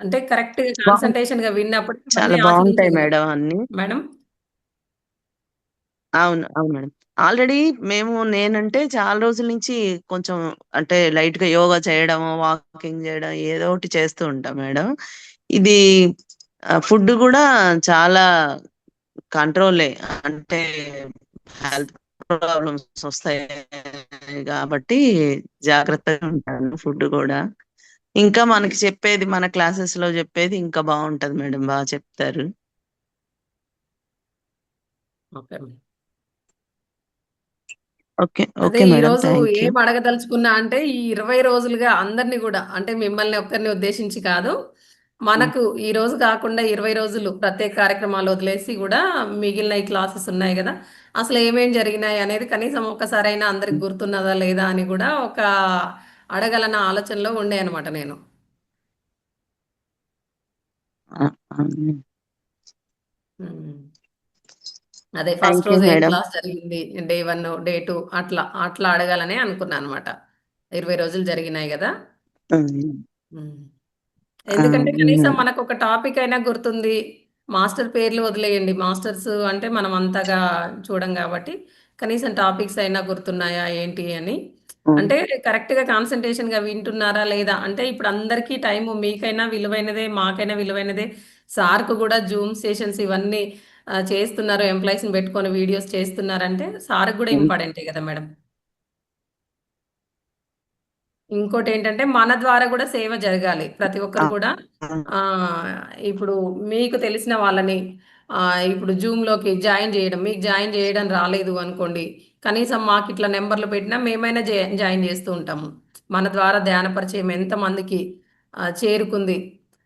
అంటే కరెక్ట్‌గా బావుం కాన్సంట్రేషన్‌గా విన్నప్పుడు చాలా ఇవన్నీ బావుంటాయి ఆచరించగలుగుతాం. మేడం అన్నీ. మేడం? అవును. అవును మేడం. ఆల్రెడీ నేనంటే చాలా రోజుల నుంచి కొంచెం అంటే లైట్‌గా యోగా చేయడము, వాకింగ్ చేయడం ఏదో ఒకటి చేస్తూ ఉంటా మేడం. ఇది ఫుడ్ గూడా చాలా కంట్రోలే. అంటే హెల్త్ ప్రాబ్లమ్స్ వస్తాయి గాబట్టి జాగ్రత్తగా ఉంటాను ఫుడ్ గూడా. ఇంకా మనకి చెప్పేది మన క్లాసెస్‌లో చెప్పేది ఇంకా బావుంటది మేడం. చెప్తారు. ఓకే. ఓకే. అదే ఓకే మేడం. ఈరోజు థాంక్ యూ. ఏం అడగదలుచుకున్నా అంటే, ఈ 20 రోజులుగా అందరిని గూడా అంటే మిమ్మల్ని ఒక్కరిని ఉద్దేశించి కాదు. హ్మ్. మనకు ఈ రోజు కాకుండా 20 రోజులు ప్రత్యేక కార్యక్రమాలు వదిలేసి గూడా మిగిలిన ఈ క్లాసెస్ ఉన్నాయి గదా! అసలు ఏమేం జరిగినాయి అనేది కనీసం ఒక్కసారైనా అందరికి హ్మ్. గుర్తున్నదా లేదా అని గూడా ఒక అడగాలన్న ఆలోచనలో ఉండే అనమాట నేను. ఆ! అవును. హ్మ్. అదే ఫస్ట్ థాంక్ యూ రోజు ఏం మేడం. క్లాస్ జరిగింది? డే 1, డే 2 అట్లా అడగాలనే అనుకున్నా అనమాట. 20 రోజులు జరిగినాయి గదా! హ్మ్. హ్మ్. ఆ! ఎందుకంటే కనీసం హ్మ్. మనకొక టాపిక్ అయినా గుర్తుంది. మాస్టర్ పేర్లు వదిలేయండి. మాస్టర్స్ అంటే మనం అంతగా చూడం గాబట్టి, కనీసం టాపిక్స్ అయినా గుర్తున్నాయా ఏంటి అని. హ్మ్. అంటే కరెక్ట్‌గా కాన్సంట్రేషన్‌గా వింటున్నారా లేదా? అంటే ఇప్పుడు అందరికీ టైము మీకైనా విలువైనదే, మాకైనా విలువైనదే. సార్‌కు గూడా జూమ్ సెషన్స్ ఇవన్నీ చేస్తున్నారు. ఎంప్లాయీస్‌ని బెట్టుకొని వీడియోస్ చేస్తున్నారంటే సార్‌కి గూడా హ్మ్. ఇంపార్టెంటే గదా మేడం! ఇంకోటేంటంటే, మన ద్వారా గూడా సేవ జరగాలి. ప్రతి ఒక్కరు ఆ! కూడా ఆ! ఆహ్, ఇప్పుడు మీకు తెలిసిన వాళ్ళని ఇప్పుడు జూమ్‌లోకి జాయిన్ జేయడం. మీకు జాయిన్ జేయడం రాలేదు అనుకోండి. కనీసం మాకిట్లా నంబర్‌లు పెట్టినా మేమైనా జాయిన్ జేస్తూ ఉంటాము. మన ద్వారా ధ్యాన పరిచయం ఎంతమందికి చేరుకుంది,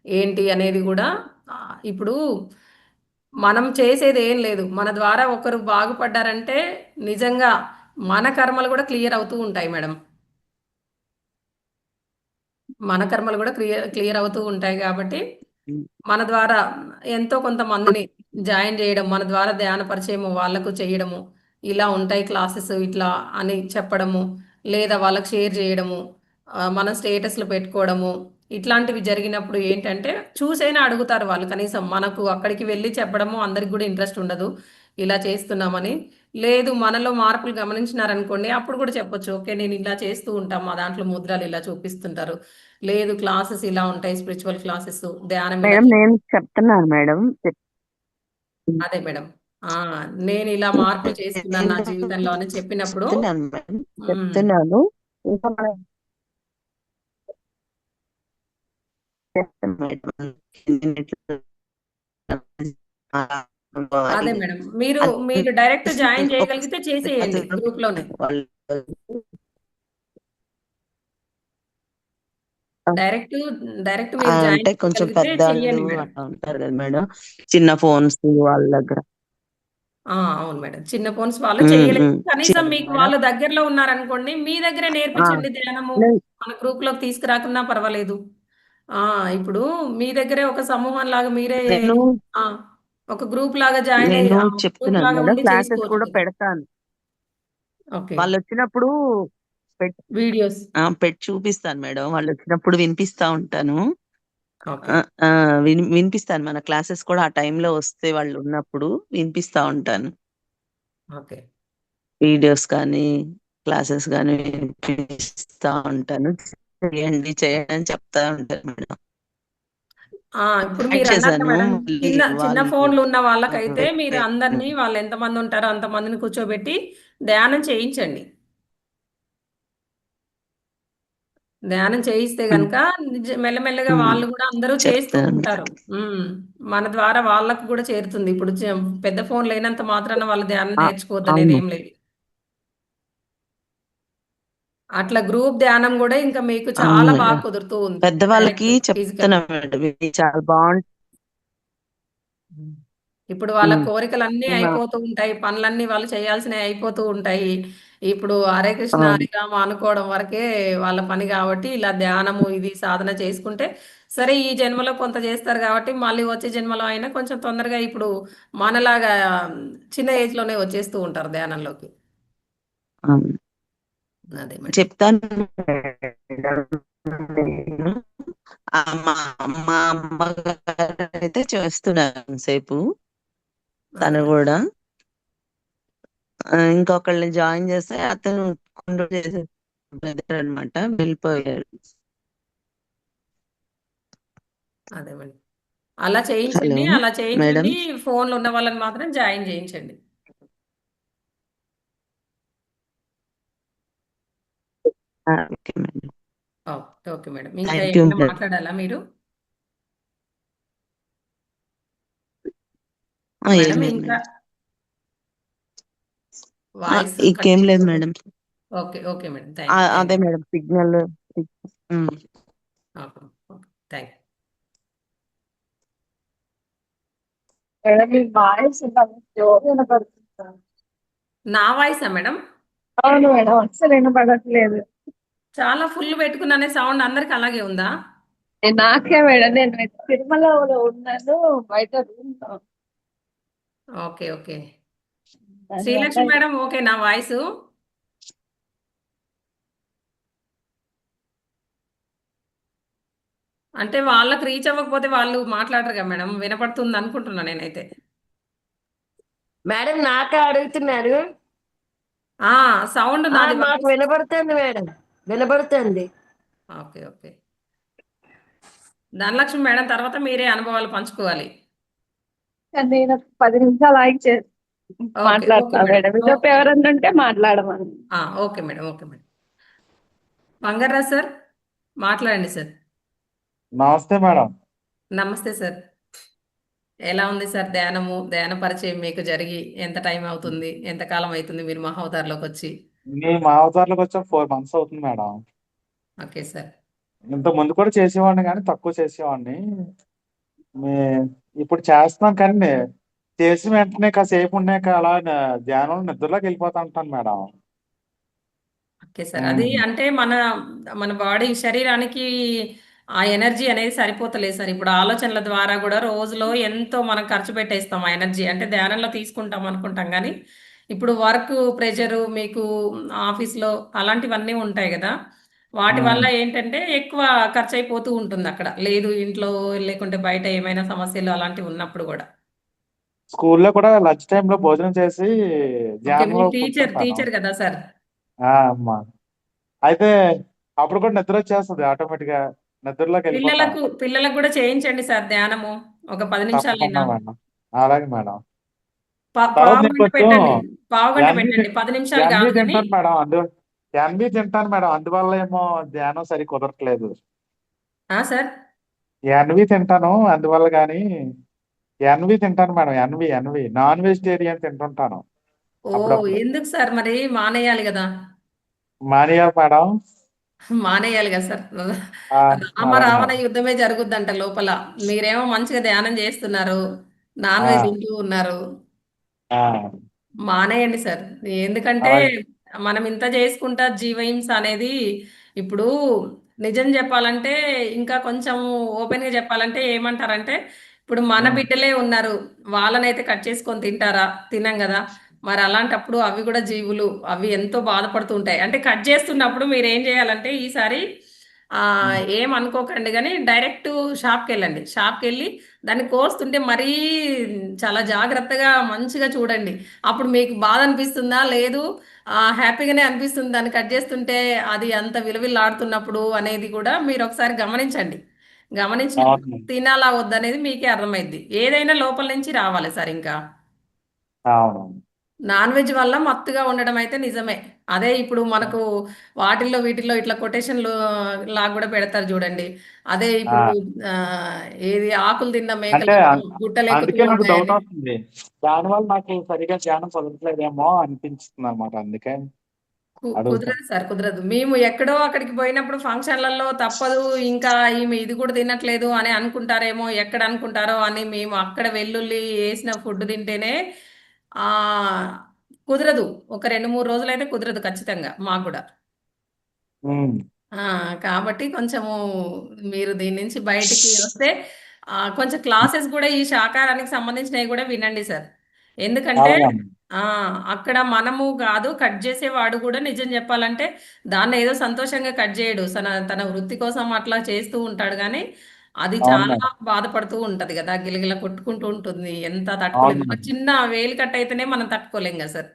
ఏంటి అనేది గూడా ఇప్పుడు మనం చేసేదేం లేదు. మన ద్వారా ఒకరు బాగుపడ్డారంటే నిజంగా మన కర్మలు గూడా క్లియర్ అవుతూ ఉంటాయి మేడం. మన కర్మలు గూడా క్లియర్ అవుతూ ఉంటాయి గాబట్టి, హ్మ్. మన ద్వారా ఎంతో కొంతమందిని జాయిన్ జేయడం, మన ద్వారా ధ్యాన పరిచయము వాళ్ళకు చేయడము, ఇలా ఉంటాయి క్లాసెస్ ఇట్లా అని చెప్పడము, లేదా వాళ్ళకి షేర్ జేయడము, మన స్టేటస్‌లు పెట్టుకోవడము, ఇట్లాంటివి జరిగినప్పుడు ఏంటంటే, చూసైనా అడుగుతారు వాళ్ళు కనీసం. మనకు అక్కడికి వెళ్లి చెప్పడము అందరికి గూడా ఇంట్రెస్ట్ ఉండదు. ఇలా చేస్తున్నామని. లేదు మనలో మార్పులు గమనించినారనుకోండి, అప్పుడు గూడా చెప్పొచ్చు. ఓకే. నేను ఇలా చేస్తూ ఉంటా. మా దాంట్లో ముద్రలు ఇలా చూపిస్తుంటారు. లేదు క్లాసెస్ ఇలా ఉంటాయి. స్పిరిచువల్ క్లాసెస్, ధ్యానం ఇలా మేడం నేను చెప్తున్నాను మేడం. హ్మ్. అదే మేడం. ఆ! నేనిలా మార్పులు చేసుకున్నాను నా నేను జీవితంలో అని చెప్పినప్పుడు చెప్తున్నాను మేడం. హ్మ్. చెప్తున్నాను. ఇంకా మనం చేస్తాం మేడం. ఎన్నిట్లో అదే అది మేడం. మీరు అది మీరు డైరెక్ట్ జాయిన్ చేయగలిగితే ఒకసారి చేసేయండి గ్రూప్‌లోనే. వాళ్ళు డైరెక్ట్ డైరెక్ట్ మీరు జాయిన్ అంటే కొంచెం చేయగలిగితే పెద్దాళ్ళు చెయ్యండి మేడం. అట్లా ఉంటారు కదా మేడం. చిన్న ఫోన్స్ వాళ్ళ దగ్గర. అవును మేడం. చిన్న ఫోన్స్ వాళ్ళు హ్మ్. చేయలేరు. హ్మ్. కనీసం చేయాలి మీకు మేడం. వాళ్ళు దగ్గరలో ఉన్నారనుకోండి, మీ దగ్గరే ఆ! నేర్పించండి ధ్యానము. నేను మన గ్రూప్‌లోకి తీసుకురాకున్నా పర్వాలేదు. ఆ! ఇప్పుడు మీ దగ్గరే ఒక సమూహంలాగా మీరే నేను ఆ! ఒక గ్రూప్‌లాగా జాయిన్ అయ్యి నేను చెప్తున్నాను గ్రూప్‌లాగా మేడం. ఉండి క్లాసెస్ చేసుకోవచ్చు కూడా కదా! పెడతాను. ఓకే. వాళ్ళొచ్చినప్పుడు పెట్ వీడియోస్. పెట్టి చూపిస్తాను మేడం. వాళ్ళొచ్చినప్పుడు వినిపిస్తా ఉంటాను. ఓకే. ఆ! ఆ! వినిపిస్తాను. మన క్లాసెస్ కూడా ఆ టైంలో వస్తే వాళ్ళున్నప్పుడు వినిపిస్తా ఉంటాను. ఓకే. వీడియోస్ కానీ, క్లాసెస్ గానీ వినిపిస్తా ఉంటాను. చేయండి చేయండి అని చెప్తా ఉంటారు మేడం. ఇప్పుడు యాడ్ మీరు అన్నట్లు చేశాను మేడం మళ్ళీ చిన్న చిన్న వాళ్ళు ఫోన్లు ఉన్న వాళ్ళకైతే మీరు అందరినీ వాళ్ళు ఎంతమంది ఉంటారో అంతమందిని కూర్చోబెట్టి ధ్యానం చేయించండి. ధ్యానం చేయిస్తే గనుక మెల్లమెల్లగా వాళ్ళు కూడా అందరూ చేస్తూ చెప్తాను. ఉంటారు. మన ద్వారా వాళ్ళకు కూడా చేరుతుంది. ఇప్పుడు పెద్ద ఫోన్ లేనంత మాత్రాన వాళ్ళు ధ్యానం ఆ, నేర్చుకోవద్దనేది అవును ఏం లేదు. అట్లా గ్రూప్ ధ్యానం కూడా ఇంకా మీకు అవును చాలా బాగా మేడం. కుదురుతూ ఉంది. పెద్దవాళ్ళకి డైరెక్ట్ ఫిజికల్. చెప్తున్నా మేడం ఇది చాలా బాగుంటుంది. ఇప్పుడు వాళ్ళ కోరికలన్నీ అయిపోతూ ఉంటాయి. పనులన్నీ వాళ్ళు చేయాల్సినవి అయిపోతూ ఉంటాయి. ఇప్పుడు హరే కృష్ణ, అవును హరే రామ అనుకోవడం వరకే వాళ్ళ పని కాబట్టి ఇలా ధ్యానము ఇది సాధన చేసుకుంటే సరే ఈ జన్మలో కొంత చేస్తారు కాబట్టి మళ్ళీ వచ్చే జన్మలో అయినా కొంచెం తొందరగా ఇప్పుడు మనలాగా చిన్న ఏజ్‌లోనే వచ్చేస్తూ ఉంటారు ధ్యానంలోకి. అవును అదే మేడం. చెప్తాను మేడం నేను. మా మా అమ్మగారు అయితే చేస్తున్నారు సేపు అదే తను మేడం. కూడా. ఇంకొకళ్ళని జాయిన్ చేస్తే అతను కొన్ని రోజులు చేసే బ్రదర్ అనమాట వెళ్ళిపోయారు. అదే మేడం. అలా హలో చేయించండి. అలా మేడం. చేయించండి. ఫోన్‌లో ఉన్న వాళ్ళని మాత్రం జాయిన్ చేయించండి. Okay madam. Okay madam. ఇంకా థ్యాంక్ యూ ఏమైనా మేడం. మాట్లాడాలా మీరు? ఏం మేడం లేదు ఇంకా మేడం. వాయిస్ కట్ ఇంకేం లేదు అయిపోతుంది. Madam. Okay. Okay madam. Thank you. Thank అదే you. Madam signal. Okay. Okay. Thank you. Madam మీ వాయిస్ జోరు వినపడుతుంది సార్. నా వాయిసా మేడం? అవును మేడం, అస్సలు వినపడట్లేదు. చాలా ఫుల్ పెట్టుకున్నానే సౌండ్ అందరికి అలాగే ఉందా? నాకే మేడం, నేను తిరుమలలో ఉన్నాను, బయట రూమ్ లో. ఓకే. ఓకే. దానివల్ల శ్రీలక్ష్మి మేడం ఓకే నా వాయిసు? అంటే వాళ్ళకి రీచ్ అవ్వకపోతే వాళ్ళు మాట్లాడరుగా మేడం. వినపడుతుంది అనుకుంటున్నా నేనైతే. మేడం నాకే అడుగుతున్నారు. ఆ! సౌండ్ నాది మాకు వాయిస్. వినబడుతుంది మేడం, వినబడుతుంది. ఓకే. ఓకే. ధనలక్ష్మి మేడం తర్వాత మీరే అనుభవాలు పంచుకోవాలి. నేను 10 నిమిషాలు ఆగి ఓకే. ఓకే మాట్లాడతా మేడం. మేడం. ఇదొక ఓకే. ఎవరన్నా ఉంటే మాట్లాడమని. Okay madam. Okay madam. Bangaraj sir మాట్లాడండి సార్. నమస్తే మేడం. నమస్తే సార్. ఎలా ఉంది సార్ ధ్యానము? ధ్యాన పరిచయం మీకు జరిగి ఎంత టైం అవుతుంది? ఎంత కాలం అవుతుంది మీరు మా అవతార్‌లోకొచ్చి? మీ మా అవతార్లోకి వచ్చాక 4 మంత్స్ అవుతుంది మేడం. Okay sir. ఇంత ముందు కూడా చేసేవాడిని కానీ తక్కువ చేసేవాడిని. మీ ఇప్పుడు చేస్తున్నాను కానీ చేసిన వెంటనే కాసేపు ఉన్నాక అలా ధ్యానంలో నిద్రలోకి వెళ్ళిపోతా ఉంటాను మేడం. Okay sir. అది అంటే మన బాడీ శరీరానికి ఆ ఎనర్జీ అనేది సరిపోతలేదు సార్. ఇప్పుడు ఆలోచనల ద్వారా గూడా రోజులో ఎంతో మనం ఖర్చు పెట్టేస్తాం ఆ ఎనర్జీ. అంటే ధ్యానంలో తీసుకుంటాం అనుకుంటాం గానీ, ఇప్పుడు వర్క్ ప్రెషరు మీకు ఆఫీస్‌లో అలాంటివన్నీ ఉంటాయి గదా! వాటి వల్ల ఏంటంటే ఎక్కువ ఖర్చయిపోతూ ఉంటుందక్కడ. లేదు ఇంట్లో లేకుంటే బయట ఏమైనా సమస్యలు అలాంటివి ఉన్నప్పుడు గూడా. స్కూల్లో కూడా లంచ్ టైంలో భోజనం చేసి ఓకే. ధ్యానంలో మీరు టీచర్, కూర్చుంటాను. టీచర్ గదా సార్! అమ్మా అయితే అప్పుడు కూడా నిద్ర వచ్చేస్తుంది ఆటోమేటిక్ గా. నిద్రలోకి వెళ్ళిపోతాను. పిల్లలకు గూడా చేయించండి సార్ ధ్యానము. ఒక 10 తప్పకుండా నిమిషాలైనా. మేడం. అలాగే మేడం. తర్వాత నేను పావుగంట కొంచెం పెట్టండి. పావుగంట ఎన్వి పెట్టండి. 10 నిమిషాలు ఎన్వి గాదు గానీ తింటాను మేడం. ఎన్వి తింటాను మేడం. అందువల్ల ఏమో ధ్యానం సరి కుదరట్లేదు. సార్? ఎన్వి తింటాను అందువల్ల గాని ఎన్వి తింటాను మేడం. ఎన్వి నాన్ వెజిటేరియన్ తింటుంటాను ఓహ్! అప్పుడప్పుడు. ఎందుకు సార్ మరి మానేయాలి గదా! మానేయాలి మేడం. మానేయాలి గదా సార్! ఆ, రామ అలాగే రావణ మేడం. యుద్ధమే జరుగుద్దంట లోపల. మీరేమో మంచిగా ధ్యానం జేస్తున్నారు. నాన్ వెజ్ ఆ, తింటూ ఉన్నారు. ఆ, మానేయండి సార్. ఎందుకంటే అలాగే. మనం ఇంత చేసుకుంటా జీవహింస అనేది ఇప్పుడు నిజం చెప్పాలంటే ఇంకా కొంచెం ఓపెన్‌గా చెప్పాలంటే ఏమంటారంటే, ఇప్పుడు మన ఉమ్. బిడ్డలే ఉన్నారు. వాళ్ళనైతే కట్ చేసుకొని తింటారా? తినం గదా! మరి అలాంటప్పుడు అవి గూడా జీవులు. అవి ఎంతో బాధపడుతూ ఉంటాయి. అంటే కట్ చేస్తున్నప్పుడు మీరేం చేయాలంటే ఈసారి ఏం అనుకోకండి కానీ డైరెక్ట్ షాప్కి వెళ్ళండి. షాప్కి వెళ్ళి దాన్ని కోస్తుంటే మరీ చాలా జాగ్రత్తగా మంచిగా చూడండి. అప్పుడు మీకు బాధ అనిపిస్తుందా లేదు హ్యాపీగానే అనిపిస్తుంది దాన్ని కట్ చేస్తుంటే అది అంత విలువిల్లాడుతున్నప్పుడు అనేది కూడా మీరు ఒకసారి గమనించండి. గమనించినప్పుడు అవును తినాలా వద్దనేది మీకే అర్థమైద్ది. ఏదైనా లోపల నుంచి రావాలి సార్ ఇంకా. అవును నాన్ వెజ్ వల్ల మత్తుగా ఉండడం అయితే నిజమే. అదే ఇప్పుడు మనకు వాటిల్లో వీటిల్లో ఇట్లా కొటేషన్లు లాగా కూడా పెడతారు చూడండి. అదే ఆ, ఇప్పుడు ఆ, ఏది ఆకులు తిన్న అంటే మేకలేమో గుట్టలు ఎక్కుతూ అందుకే నాకు డౌట్ ఉంటాయని. అవుతుంది. దానివల్ల నాకు సరిగా ధ్యానం కుదరట్లేదేమో అనిపించింది అనమాట. అందుకే అడుగుతాం. కుదరదు సార్, కుదరదు. మేము ఎక్కడో అక్కడికి పోయినప్పుడు ఫంక్షన్లలో తప్పదు, ఇంకా ఈమె ఇది కూడా తినట్లేదు అని అనుకుంటారేమో, ఎక్కడ అనుకుంటారో అని మేము అక్కడ వెల్లుల్లి వేసిన ఫుడ్ తింటేనే ఆ కుదరదు. ఒక 2, 3 రోజులు అయితే కుదరదు ఖచ్చితంగా మాకు కూడా. ఉమ్, ఆ! కాబట్టి కొంచెము మీరు దీని నుంచి బయటికి వస్తే కొంచెం క్లాసెస్ గూడా ఈ శాకాహారానికి సంబంధించినవి గూడా వినండి సార్. ఎందుకంటే అలాగే ఆ! అక్కడ మనము గాదు కట్ జేసేవాడు గూడా నిజం జెప్పాలంటే దాన్నేదో సంతోషంగా కట్ జేయడు. తన వృత్తి కోసం అట్లా చేస్తూ ఉంటాడు గానీ, అది అవును చాలా మేడం. బాధపడుతూ ఉంటది గదా! గిలగిల కొట్టుకుంటూ ఉంటుంది. ఎంత అవును తట్టుకోలేము. ఒక మేడం. చిన్న వేలు కట్ అయితేనే మనం తట్టుకోలేం గదా సార్.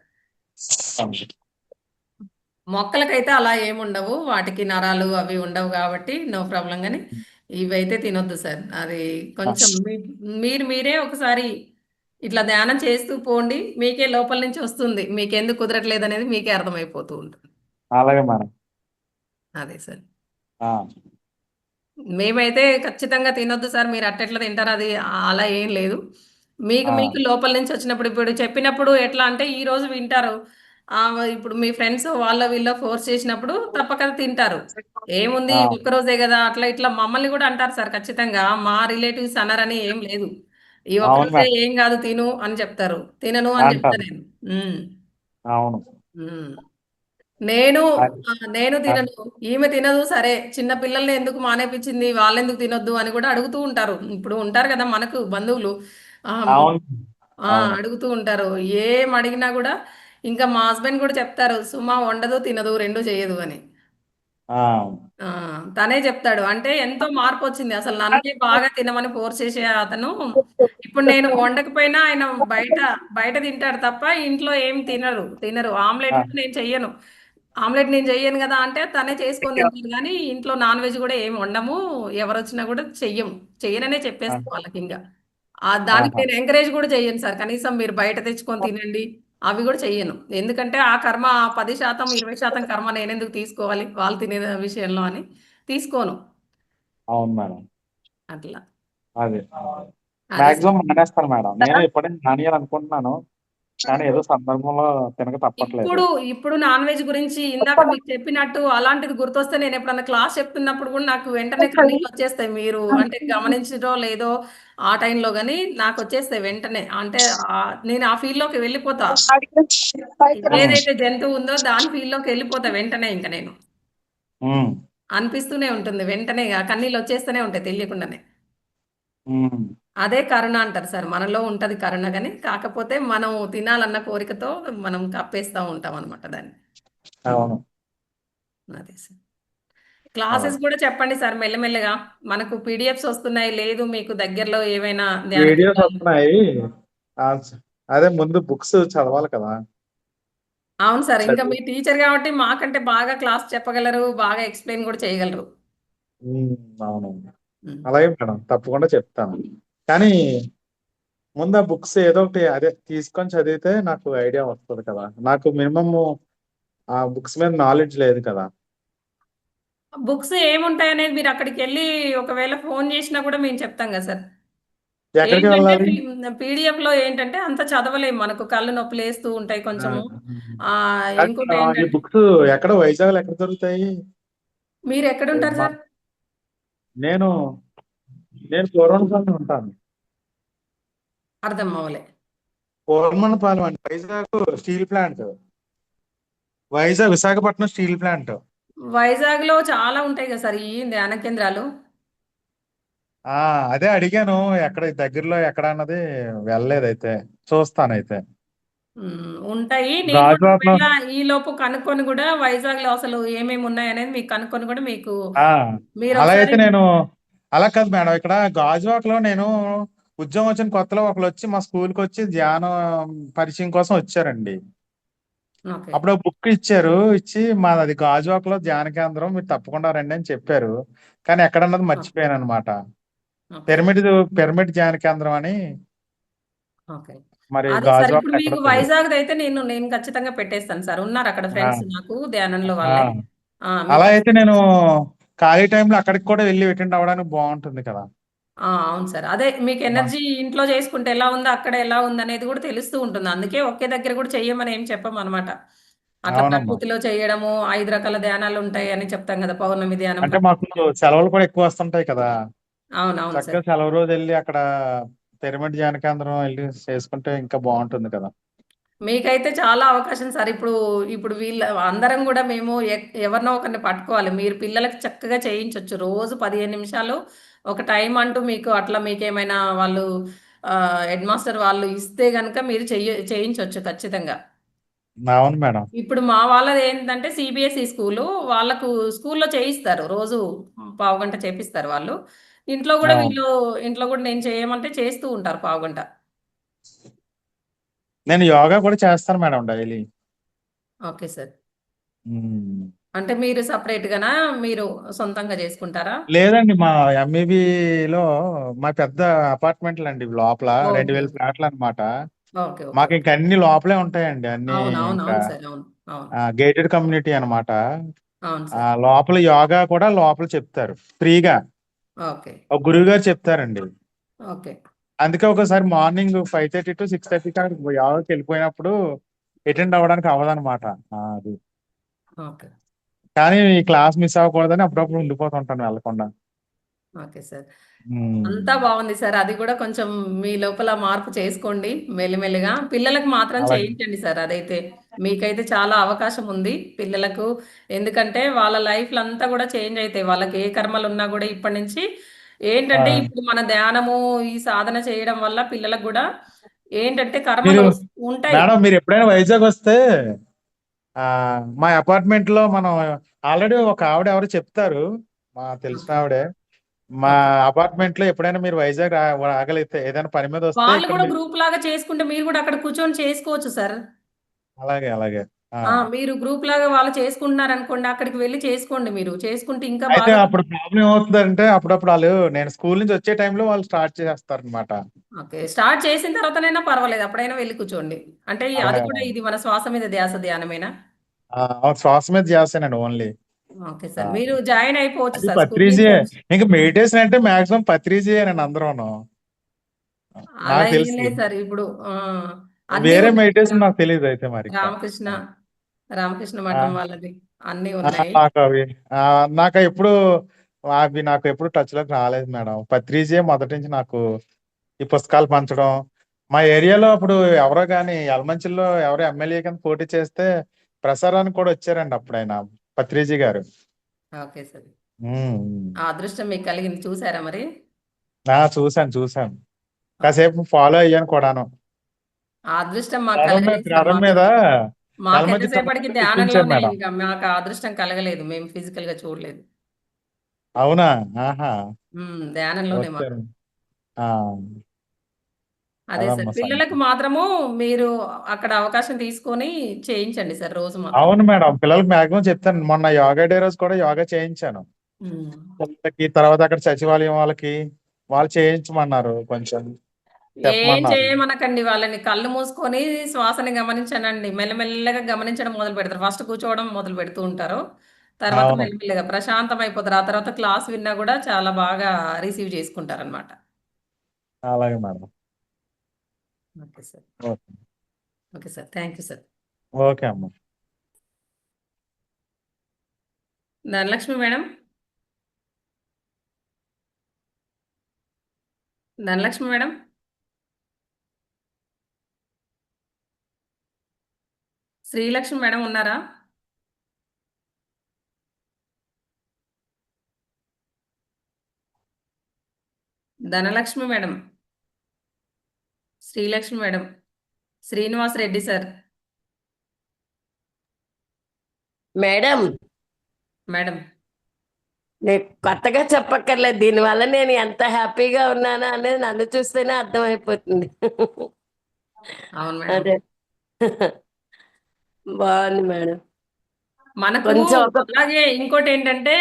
అవును. మొక్కలకైతే అలా ఏముండవు. వాటికి నరాలు అవి ఉండవు గాబట్టి నో ప్రాబ్లమ్ గానీ, ఇవైతే తినొద్దు సార్. అది కొంచెం మీరే ఒకసారి ఇట్లా ధ్యానం చేస్తూ పోండి. మీకే లోపల నుంచి వస్తుంది. మీకెందుకు కుదరట్లేదనేది మీకే అర్థమైపోతూ ఉంటుంది. అలాగే మేడం. అదే సార్. ఆ, మేమైతే ఖచ్చితంగా తినొద్దు సార్. మీరు అట్టెట్లా తింటారు అది అలా ఏం లేదు. మీకు ఆ, మీకు లోపల నుంచి వచ్చినప్పుడు ఇప్పుడు చెప్పినప్పుడు ఎట్లా అంటే ఈరోజు వింటారు. ఇప్పుడు మీ ఫ్రెండ్స్ వాళ్ళో వీళ్ళో ఫోర్స్ చేసినప్పుడు తప్పక తింటారు. ఏముంది ఆ, ఒక్కరోజే గదా! అట్లా ఇట్లా మమ్మల్ని గూడా అంటారు సార్ ఖచ్చితంగా. మా రిలేటివ్స్ అనరని ఏం లేదు. ఈ అవును ఒక్కరోజే మేడం. ఏం గాదు తిను అని చెప్తారు. తినను అని చెప్తా అంటారు. నేను. హ్మ్. అవును. హ్మ్. నేను అది నేను అది- తినను. ఈమె తినదు సరే. చిన్న పిల్లల్ని ఎందుకు మానేపిచ్చింది? వాళ్ళెందుకు తినొద్దు అని గూడా అడుగుతూ ఉంటారు. ఇప్పుడు ఉంటారు గదా! మనకు బంధువులు. ఆహ్, అవును. ఆ! అవును. అడుగుతూ ఉంటారు. ఏం అడిగినా గూడా ఇంకా మా హస్బెండ్ గూడా చెప్తారు. సుమ వండదు, తినదు 2 చేయదు అని. ఆ, ఆ! తనే చెప్తాడు. అంటే ఎంతో మార్పొచ్చింది. అసలు నన్నే బాగా తినమని ఫోర్స్ చేసే అతను, ఇప్పుడు నేను వండకపోయినా ఆయన బయట బయట తింటాడు తప్ప ఇంట్లో ఏం తినరు. ఆమ్లెట్ ఆ, కూడా నేను చెయ్యను. ఆమ్లెట్ నేను చెయ్యను గదా! అంటే తనే చేసుకొని తింటాడు గానీ, ఇంట్లో నాన్ వెజ్ గూడా ఏమి వండము. ఎవరొచ్చినా గూడా చెయ్యము. చెయ్యననే ఆ, చెప్పేస్తా వాళ్ళకింక. దానికి ఆహా, నేను ఎంకరేజ్ గూడా చెయ్యను సార్. కనీసం మీరు బయట తెచ్చుకొని తినండి. అవి గూడా చెయ్యను. ఎందుకంటే ఆ కర్మ 10%, 20% కర్మ నేనెందుకు తీసుకోవాలి? వాళ్ళు తినే విషయంలో అని తీసుకోను. అవును మేడం. అట్లా. అది అదే సార్. మాక్సిమం మానేస్తాను మేడం. నేను ఎప్పుడైనా మానేయాలనుకుంటున్నాను. కానీ ఏదో సందర్భంలో తినక తప్పట్లేదు. ఇప్పుడు, ఇప్పుడు నాన్ వెజ్ గురించి ఇందాక మీకు చెప్పినట్టు అలాంటిది గుర్తొస్తే నేనెప్పుడన్నా క్లాస్ చెప్తున్నప్పుడు గూడా నాకు వెంటనే కన్నీళ్ళొచ్చేస్తాయి. మీరు అంటే గమనించిరో లేదో ఆ టైంలో గాని నాకొచ్చేస్తాయి వెంటనే. అంటే నేను ఆ ఫీల్డ్‌లోకి వెళ్ళిపోతా. ఉమ్, ఏదైతే జంతువు ఉందో దాని ఫీల్డ్‌లోకి వెళ్ళిపోతా వెంటనే ఇంక నేను. ఉమ్, అనిపిస్తూనే ఉంటుంది. వెంటనే కన్నీళ్ళొచ్చేస్తూనే ఉంటాయి తెలియకుండానే. ఉమ్, అదే కరుణ అంటారు సార్. మనలో ఉంటది కరుణ గాని, కాకపోతే మనం తినాలన్న కోరికతో మనం కప్పేస్తా ఉంటామనమాట దాన్ని. అవును. అదే సార్. అలా క్లాసెస్ కూడా చెప్పండి సార్ మెల్లమెల్లగా. మనకు పీడిఎఫ్స్ వస్తున్నాయి. లేదు మీకు దగ్గరలో ఏవైనా ధ్యాన వీడియోస్ కేంద్రాలు. వస్తున్నాయి. ఆ, అదే ముందు బుక్స్ చదవాలి కదా. అవును సార్. ఇంకా చదివి మీ టీచర్ కాబట్టి మాకంటే బాగా క్లాస్ చెప్పగలరు. బాగా ఎక్స్‌ప్లెయిన్ కూడా చేయగలరు. ఉమ్, అవును. హ్మ్. అలాగే మేడం, తప్పకుండా చెప్తాను. కానీ ముందు ఆ బుక్స్ ఏదో ఒకటి అదే తీసుకొని చదివితే నాకు ఐడియా వస్తుంది కదా. నాకు మినిమం ఆ బుక్స్ మీద నాలెడ్జ్ లేదు కదా. బుక్స్ ఏముంటాయనేది మీరు అక్కడికెళ్ళి ఒకవేళ ఫోను చేసినా కూడా మేము చెప్తాం కదా సార్. ఎక్కడికి ఏంటంటే వెళ్ళాలి? పీడిఎఫ్‌లో ఏంటంటే అంత చదవలేము. మనకు కళ్ళు నొప్పులేస్తూ ఉంటాయి ఆ, కొంచెము. కానీ ఈ ఇంకోటేంటంటే బుక్స్ ఎక్కడ వైజాగ్‌లో ఎక్కడ దొరుకుతాయి? మీరెక్కడుంటారు మా సార్? నేను నేను పూర్వనపల్లి ఉంటాను. అర్థం అవ్వలే. పూర్వనపాలెం అండి. Vizag steel plant. Vizag Visakhapatnam steel plant. వైజాగ్‌లో చాలా ఉంటాయి కదా సార్ ఈ ధ్యాన కేంద్రాలు. ఆ, అదే అడిగాను. ఎక్కడ దగ్గరలో ఎక్కడ అన్నది వెళ్ళలేదైతే. చూస్తానైతే. ఉంటాయి. నేను కూడా గాజువాకలో ఒకవేళ ఈ లోపు కనుక్కొని కూడా వైజాగ్‌లో అసలు ఏమేమి ఉన్నాయనేది మీకు కనుక్కొని కూడా మీకు ఆ, అలా మీరొకసారి అయితే నేను అలా కాదు మేడం. ఇక్కడ గాజువాకలో నేను ఉద్యోగం వచ్చిన కొత్తలో ఒకళ్ళు వచ్చి మా స్కూల్కి వచ్చి ధ్యానం పరిచయం కోసం వచ్చారండి. ఓకే. అప్పుడు బుక్ ఇచ్చారు. ఇచ్చి మాది అది గాజువాకలో ధ్యాన కేంద్రం, మీరు తప్పకుండా రండి అని చెప్పారు. కానీ ఎక్కడన్నది ఓకే. మర్చిపోయాను అనమాట. ఓకే. పిరమిడ్ పిరమిడ్ ధ్యాన కేంద్రం అని ఓకే. మరి అదే సార్. ఇప్పుడు గాజువాకలో ఎక్కడో మీకు తెలియదు. వైజాగ్‌దయితే నేను ఖచ్చితంగా పెట్టేస్తాను సార్. ఉన్నారు అక్కడ ఆ, ఫ్రెండ్స్ నాకు ధ్యానంలో ఆ. వాళ్ళే. మీకు అలా అయితే ఖచ్చితంగా నేను ఖాళీ టైంలో అక్కడికి కూడా వెళ్ళి అటెండ్ అవ్వడానికి బాగుంటుంది కదా. అవును సార్. అదే మీకు ఆ, ఎనర్జీ ఇంట్లో చేసుకుంటే ఎలా ఉందో, అక్కడ ఎలా ఉందనేది కూడా తెలుస్తూ ఉంటుంది. అందుకే ఒకే దగ్గర కూడా చెయ్యమని ఏం చెప్పమనమాట. అట్లా అవునమ్మా. ప్రకృతిలో చేయడము, 5 రకాల ధ్యానాలుంటాయి అని చెప్తాం కదా! పౌర్ణమి ధ్యానం, అంటే మాకు ప్రకృతి ధ్యానం. సెలవులు కూడా ఎక్కువ వస్తుంటాయి కదా. అవునవును చక్కగా సార్. సెలవు రోజు వెళ్ళి అక్కడ పిరమిడ్ ధ్యాన కేంద్రం వెళ్ళి చేసుకుంటే ఇంకా బాగుంటుంది కదా. మీకైతే చాలా అవకాశం సార్. ఇప్పుడు వీళ్ళ అందరం గూడా మేము ఎవరినో ఒకరిని పట్టుకోవాలి. మీరు పిల్లలకి చక్కగా చేయించొచ్చు. రోజు 15 నిమిషాలు ఒక టైం అంటూ మీకు అట్లా మీకేమైనా వాళ్ళు హెడ్ మాస్టర్ వాళ్ళు ఇస్తే గనక మీరు చేయించొచ్చు ఖచ్చితంగా. అవును మేడం. ఇప్పుడు మా వాళ్ళదేంటంటే సీబీఎస్ఈ స్కూలు. వాళ్ళకు స్కూల్‌లో చేయిస్తారు. రోజు పావుగంట చేపిస్తారు వాళ్ళు. ఇంట్లో గూడా అవును. వీళ్ళు ఇంట్లో గూడా నేను చేయమంటే చేస్తూ ఉంటారు పావుగంట. నేను యోగా కూడా చేస్తాను madam daily. Okay sir. Um. అంటే మీరు సెపరేట్‌గానా? మీరు సొంతంగా జేసుకుంటారా? లేదండి, మా ఎంఈబిలో మా పెద్ద అపార్ట్మెంట్లు అండి లోపల ఓకే. 2000 ఫ్లాట్లు అన్నమాట. ఓకే. ఓకే. మాకు ఇంక అన్ని లోపలే ఉంటాయండి అన్ని. ఇంకా అవును సార్. అవును. అవును. గేటెడ్ కమ్యూనిటీ అన్నమాట. అవును సార్. లోపల యోగా కూడా లోపల చెప్తారు ఫ్రీగా. ఓకే. ఒక గురువు గారు చెప్తారండి. ఓకే. అందుకే ఒకసారి మార్నింగ్ 5:30 టు 6:30 యోగాకి వెళ్ళిపోయినప్పుడు అటెండ్ అవ్వడానికి అవ్వదన్నమాట. అది. ఓకే. కానీ ఈ క్లాస్ మిస్ అవ్వకూడదని అప్పుడప్పుడు ఉండిపోతుంటాను వెళ్ళకుండా. Okay sir. అంతా ఉమ్. బావుంది సార్. అది గూడా కొంచెం మీ లోపల మార్పు చేసుకోండి మెల్లిమెల్లిగా. పిల్లలకు మాత్రం అలాగే. చేయించండి సార్ అదైతే. మీకైతే చాలా అవకాశం ఉంది పిల్లలకు. ఎందుకంటే వాళ్ళ లైఫ్‌లంతా గూడా చేంజ్ అయితాయి. వాళ్ళకి ఏ కర్మలున్నా గూడా ఇప్పటి నుంచి ఏంటంటే ఆ, ఇప్పుడు మన ధ్యానము, ఈ సాధన చేయడం వల్ల పిల్లలకు గూడా ఏంటంటే మీరు కర్మలు ఉంటాయి. మేడం మీరు ఎప్పుడైనా వైజాగ్ వస్తే ఆ మా అపార్ట్మెంట్ లో మనం ఆల్రెడీ ఒక ఆవిడ ఎవరు చెప్తారు, మా తెలిసిన ఓకే. ఆవిడే. మా ఓకే. అపార్ట్మెంట్ లో ఎప్పుడైనా మీరు వైజాగ్ రాగలిగితే ఏదైనా పని మీద వస్తే వాళ్ళు ఇక్కడ గూడా మీరు. గ్రూప్‌లాగా చేసుకుంటే మీరు గూడా అక్కడ కూర్చొని చేసుకోవచ్చు సార్. అలాగే అలాగే. ఆ, మీరు గ్రూప్‌లాగా వాళ్ళు చేసుకుంటున్నారనుకోండి, అక్కడికి వెళ్లి చేసుకోండి మీరు. చేసుకుంటే ఇంకా అయితే బాగా అప్పుడు ప్రాబ్లం ఏమవుతుందంటే అప్పుడప్పుడు వాళ్ళు నేను స్కూల్ నుంచి వచ్చే టైంలో వాళ్ళు స్టార్ట్ చేస్తారు అనమాట. ఓకే. స్టార్ట్ చేసిన తర్వాతనైనా పర్వాలేదు. అప్పుడైనా వెళ్లి కూర్చోండి. అంటే అది అలాగే. కూడా ఇది మన శ్వాస మీద ధ్యాస ధ్యానమేనా? శ్వాస మీద చేస్తానండి ఓన్లీ. Okay sir. మీరు జాయిన్ అయిపోవచ్చు అది సార్. స్కూల్ నుంచి పత్రిజీయే. వచ్చి ఇంకా మెడిటేషన్ అంటే మాక్సిమం పత్రిజీయేనండి అందరూను. అలా నాకు ఏం తెలిసి లేదు సార్. ఇప్పుడు అన్నీ వేరే ఉన్నాయి. మెడిటేషన్ నాకు తెలియదు అయితే మరి ఇంకా. రామకృష్ణ, రామకృష్ణ ఆ, మఠం వాళ్ళది అన్నీ ఆ, ఉన్నాయి. నాకు అవి ఆ, నాకు ఎప్పుడు అవి నాకు ఎప్పుడు టచ్ లోకి రాలేదు మేడం. పత్రిజీయే మొదటి నుంచి నాకు ఈ పుస్తకాలు పంచడం. మా ఏరియాలో అప్పుడు ఎవరో కానీ యలమంచిలో ఎవరో ఎమ్మెల్యే కింద పోటీ చేస్తే ప్రసారానికి కూడా వచ్చారండి అప్పుడు ఆయన, పత్రిజీ గారు. Okay sir. ఉమ్. ఆ అదృష్టం మీకు కలిగింది. చూసారా మరి? చూశాను చూశాను. ఓకే. కాసేపు ఫాలో అయ్యాను కూడాను. ఆ అదృష్టం మాకు రథం మీద కలగలేదు సార్. రథం మీద యలమంచి మాకెంతసేపటికి కృష్ణారెడ్డి కూర్చుంచారు ధ్యానంలోనే మేడం. ఇంకా మాకు ఆ అదృష్టం కలగలేదు. మేము ఫిజికల్‌గా చూడలేదు. అవునా. ఆహా. ధ్యానంలోనే మాకు. వచ్చారు. ఆ, అదే సార్. అదమ్మా పిల్లలకు సంగతి. మాత్రము మీరు అక్కడ అవకాశం తీసుకొని చేయించండి సార్ రోజు మాత్రం. అవును మేడం, పిల్లలకి మాక్సిమం చెప్తాను. మొన్న యోగా డే రోజు కూడా యోగా చేయించాను హ్మ్. పిల్లలకి. తర్వాత అక్కడ సచివాలయం వాళ్ళకి వాళ్ళు చేయించమన్నారు, కొంచెం ఏం చెప్పమన్నారు. చేయమనకండి వాళ్ళని. కళ్ళు మూసుకొని శ్వాసని గమనించనండి. మెల్లమెల్లగా గమనించడం మొదలుపెడతారు. ఫస్ట్ కూర్చోవడం మొదలుపెడుతూ ఉంటారు. తర్వాత అవును. మెల్లమెల్లగా ప్రశాంతం అయిపోతారు. ఆ తర్వాత క్లాస్ విన్నా గూడా చాలా బాగా రిసీవ్ చేసుకుంటారనమాట. అలాగే madam. Okay sir. Okay. Okay sir. Thank you sir. Okay అమ్మా. Dhanalakshmi madam? Dhanalakshmi madam? Srilakshmi madam ఉన్నారా? Dhanalakshmi madam? Srilakshmi madam? Srinivas Reddy sir. Madam madam. నేను కొత్తగా చెప్పక్కర్లేదు, దీనివల్ల నేను ఎంత హ్యాపీగా ఉన్నానా అనేది నన్ను చూస్తేనే అర్థమైపోతుంది. అవును మేడం. అదే బాగుంది మేడం. మనకు కొంచెం అలాగే ఇంకోటి ఏంటంటే